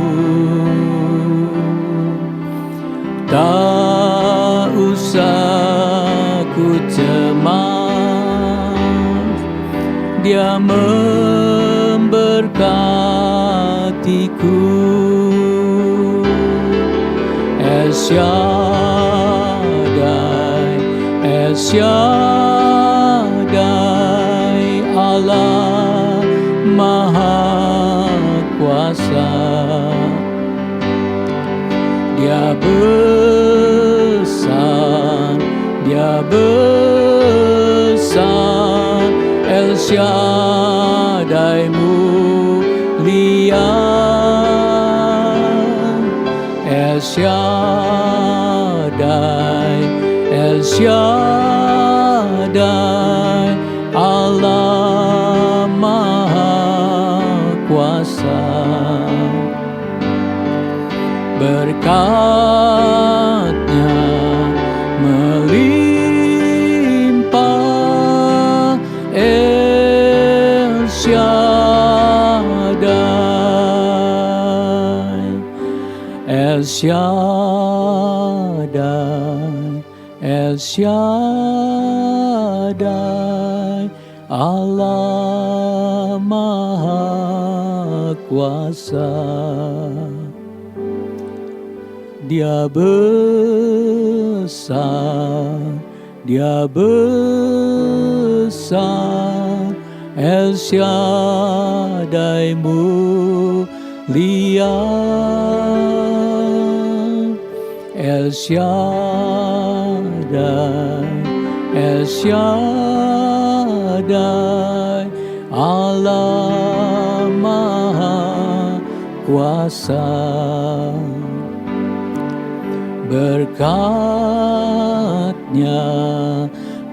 Tak usah ku cemas, Dia memberkatiku. El Shaddai, El Shaddai, Allah Maha Kuasa. Dia besar, Dia besar, El Shaddai mulia, El Shaddai, El Shaddai, Allah Maha Kuasa. Berkat-Nya El Shaddai, El Shaddai, Allah Maha Kuasa. Dia besar, Dia besar, El Shaddai mulia, El Shaddai, El Shaddai, Allah Maha Kuasa. Berkat-Nya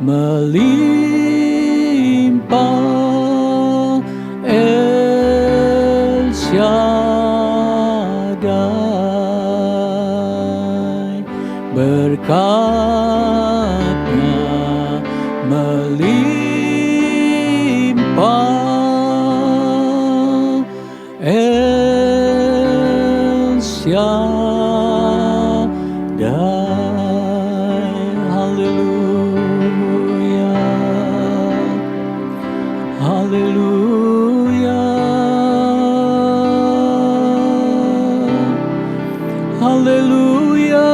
melimpah, El Shaddai. Berkat-Nya melimpah, El Shaddai. Haleluya, haleluya, haleluya.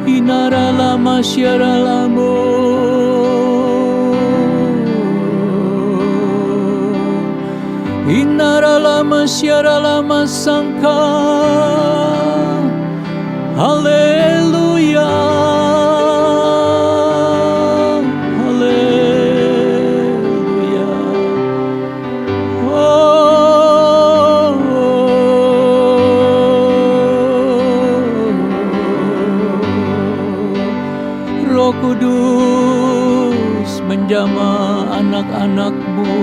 Inara lama syara lamo, inara lama syara lama sangka. Haleluya, haleluya. Roh Kudus menjamah anak-anak-Mu.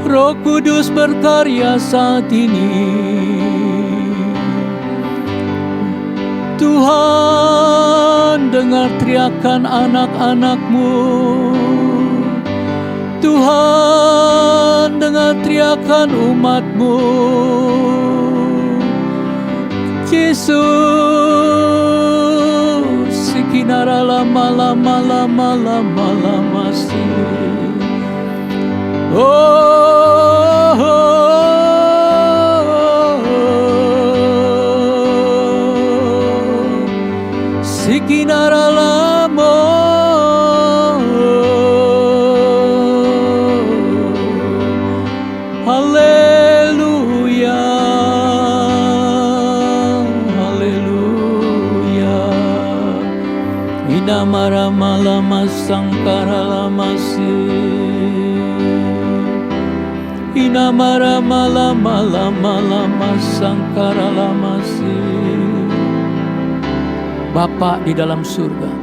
Roh Kudus berkarya saat ini. Tuhan, dengar teriakan anak-anak-Mu. Tuhan, dengar teriakan umat-Mu. Yesus, sikinara lama lama lama lama lama si. Sikinara lamo, haleluya, haleluya. Inamara malama sangkara lamasi, inamara malama lama lama sangkara lamasi. Bapa di dalam surga,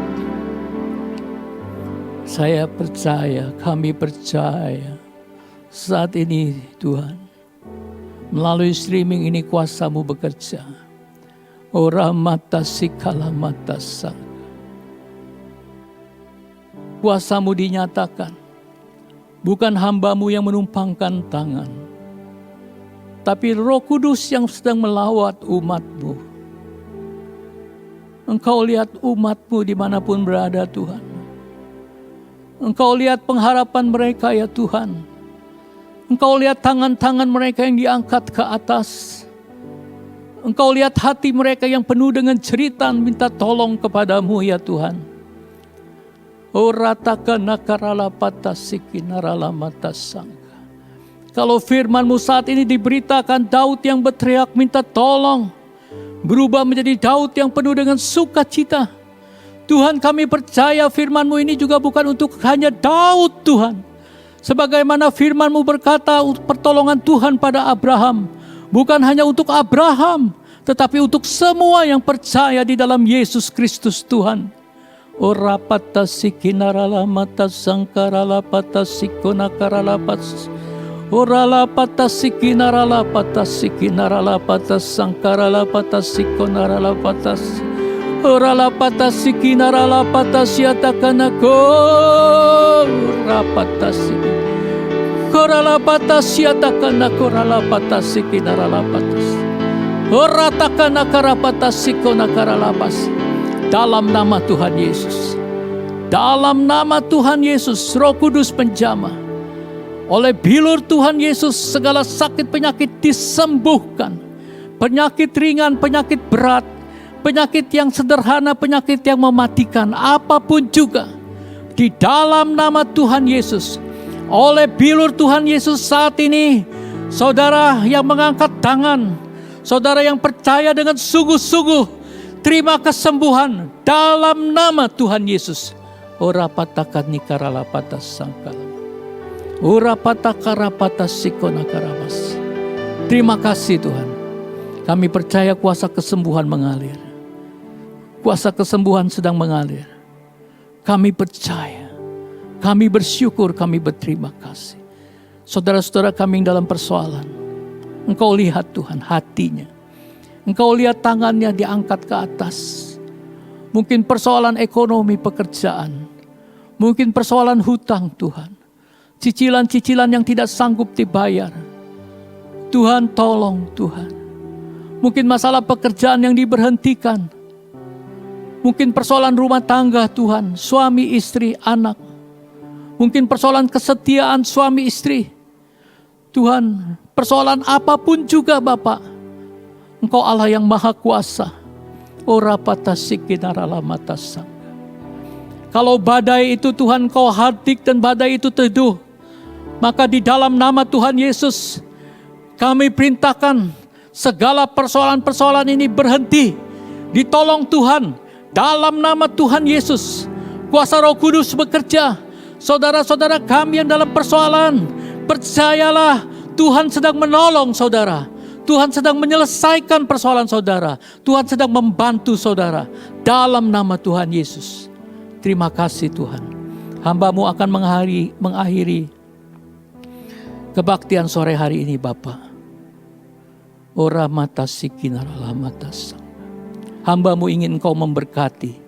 saya percaya, kami percaya saat ini Tuhan, melalui streaming ini kuasa-Mu bekerja. Ora mata sikala mata sang. Kuasa-Mu dinyatakan, bukan hamba-Mu yang menumpangkan tangan, tapi Roh Kudus yang sedang melawat umat-Mu. Engkau lihat umat-Mu dimanapun berada Tuhan. Engkau lihat pengharapan mereka ya Tuhan. Engkau lihat tangan-tangan mereka yang diangkat ke atas. Engkau lihat hati mereka yang penuh dengan cerita minta tolong kepadamu ya Tuhan. Orataka nakarala patasiki narala matasangka. Kalau firman-Mu saat ini diberitakan, Daud yang berteriak minta tolong berubah menjadi Daud yang penuh dengan sukacita. Tuhan, kami percaya firman-Mu ini juga bukan untuk hanya Daud Tuhan. Sebagaimana firman-Mu berkata pertolongan Tuhan pada Abraham. Bukan hanya untuk Abraham, tetapi untuk semua yang percaya di dalam Yesus Kristus Tuhan. Ora patasikinarala mata sangkarala patasikonakaralas. Orala patasiki narala patasiki narala patasangkarala patasiko narala patas. Orala patasiki narala patasiatakanako rapatasi. Korala patasiatakanako rala patasiki narala patas. Oratakana karapatasiko nakaralapas. Dalam nama Tuhan Yesus. Dalam nama Tuhan Yesus, Roh Kudus penjamah. Oleh bilur Tuhan Yesus, segala sakit penyakit disembuhkan. Penyakit ringan, penyakit berat, penyakit yang sederhana, penyakit yang mematikan, apapun juga. Di dalam nama Tuhan Yesus. Oleh bilur Tuhan Yesus saat ini, saudara yang mengangkat tangan, saudara yang percaya dengan sungguh-sungguh, terima kesembuhan dalam nama Tuhan Yesus. Ora patakan nikarala patas sangkala. Ora patakara patas sikona karamas. Terima kasih Tuhan. Kami percaya kuasa kesembuhan mengalir. Kuasa kesembuhan sedang mengalir. Kami percaya. Kami bersyukur, kami berterima kasih. Saudara-saudara kami yang dalam persoalan, Engkau lihat Tuhan hatinya. Engkau lihat tangannya diangkat ke atas. Mungkin persoalan ekonomi pekerjaan. Mungkin persoalan hutang Tuhan. Cicilan-cicilan yang tidak sanggup dibayar. Tuhan tolong Tuhan. Mungkin masalah pekerjaan yang diberhentikan. Mungkin persoalan rumah tangga Tuhan. Suami, istri, anak. Mungkin persoalan kesetiaan suami istri. Tuhan, persoalan apapun juga Bapak. Engkau Allah yang maha kuasa. Ora patasikinaralamatasang. Kalau badai itu Tuhan Kau hadik dan badai itu teduh, maka di dalam nama Tuhan Yesus kami perintahkan segala persoalan-persoalan ini berhenti. Ditolong Tuhan dalam nama Tuhan Yesus. Kuasa Roh Kudus bekerja. Saudara-saudara kami yang dalam persoalan, percayalah Tuhan sedang menolong saudara. Tuhan sedang menyelesaikan persoalan saudara. Tuhan sedang membantu saudara. Dalam nama Tuhan Yesus. Terima kasih Tuhan. Hamba-Mu akan mengakhiri kebaktian sore hari ini Bapa. Ora matasikinarala matas. Hamba-Mu ingin Engkau memberkati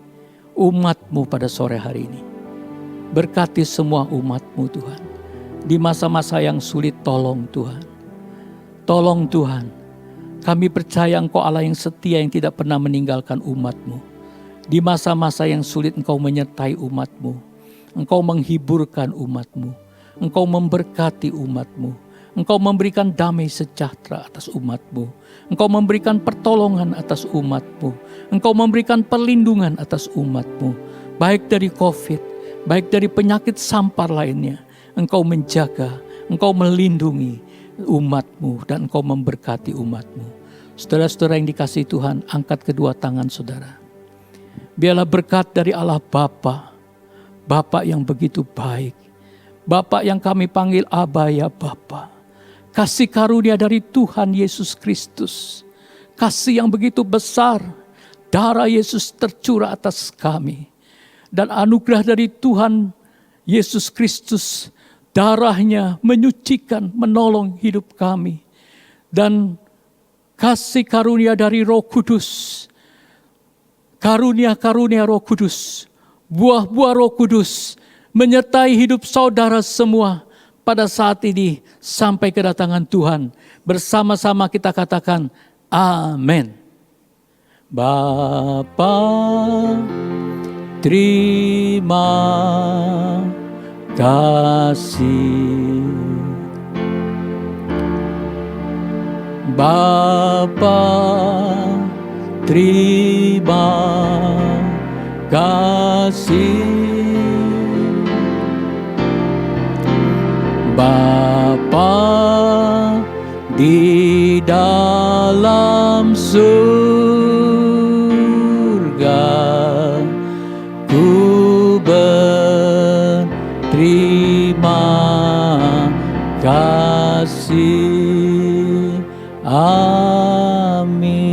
umat-Mu pada sore hari ini. Berkati semua umat-Mu Tuhan. Di masa-masa yang sulit tolong Tuhan. Tolong Tuhan, kami percaya Engkau Allah yang setia yang tidak pernah meninggalkan umat-Mu. Di masa-masa yang sulit Engkau menyertai umat-Mu. Engkau menghiburkan umat-Mu. Engkau memberkati umat-Mu. Engkau memberikan damai sejahtera atas umat-Mu. Engkau memberikan pertolongan atas umat-Mu. Engkau memberikan perlindungan atas umat-Mu. Baik dari COVID, baik dari penyakit sampar lainnya. Engkau menjaga, Engkau melindungi umat-Mu dan Engkau memberkati umat-Mu. Saudara-saudara yang dikasihi Tuhan, angkat kedua tangan saudara. Biarlah berkat dari Allah Bapa, Bapa yang begitu baik, Bapa yang kami panggil Aba ya Bapa. Kasih karunia dari Tuhan Yesus Kristus, kasih yang begitu besar, darah Yesus tercurah atas kami, dan anugerah dari Tuhan Yesus Kristus, darahnya menyucikan, menolong hidup kami. Dan kasih karunia dari Roh Kudus. Karunia-karunia Roh Kudus. Buah-buah Roh Kudus menyertai hidup saudara semua pada saat ini sampai kedatangan Tuhan. Bersama-sama kita katakan amin. Bapa, terima kasih. Bapa, terima kasih. Bapa di dalam surga, ku berterima kasih. Amin.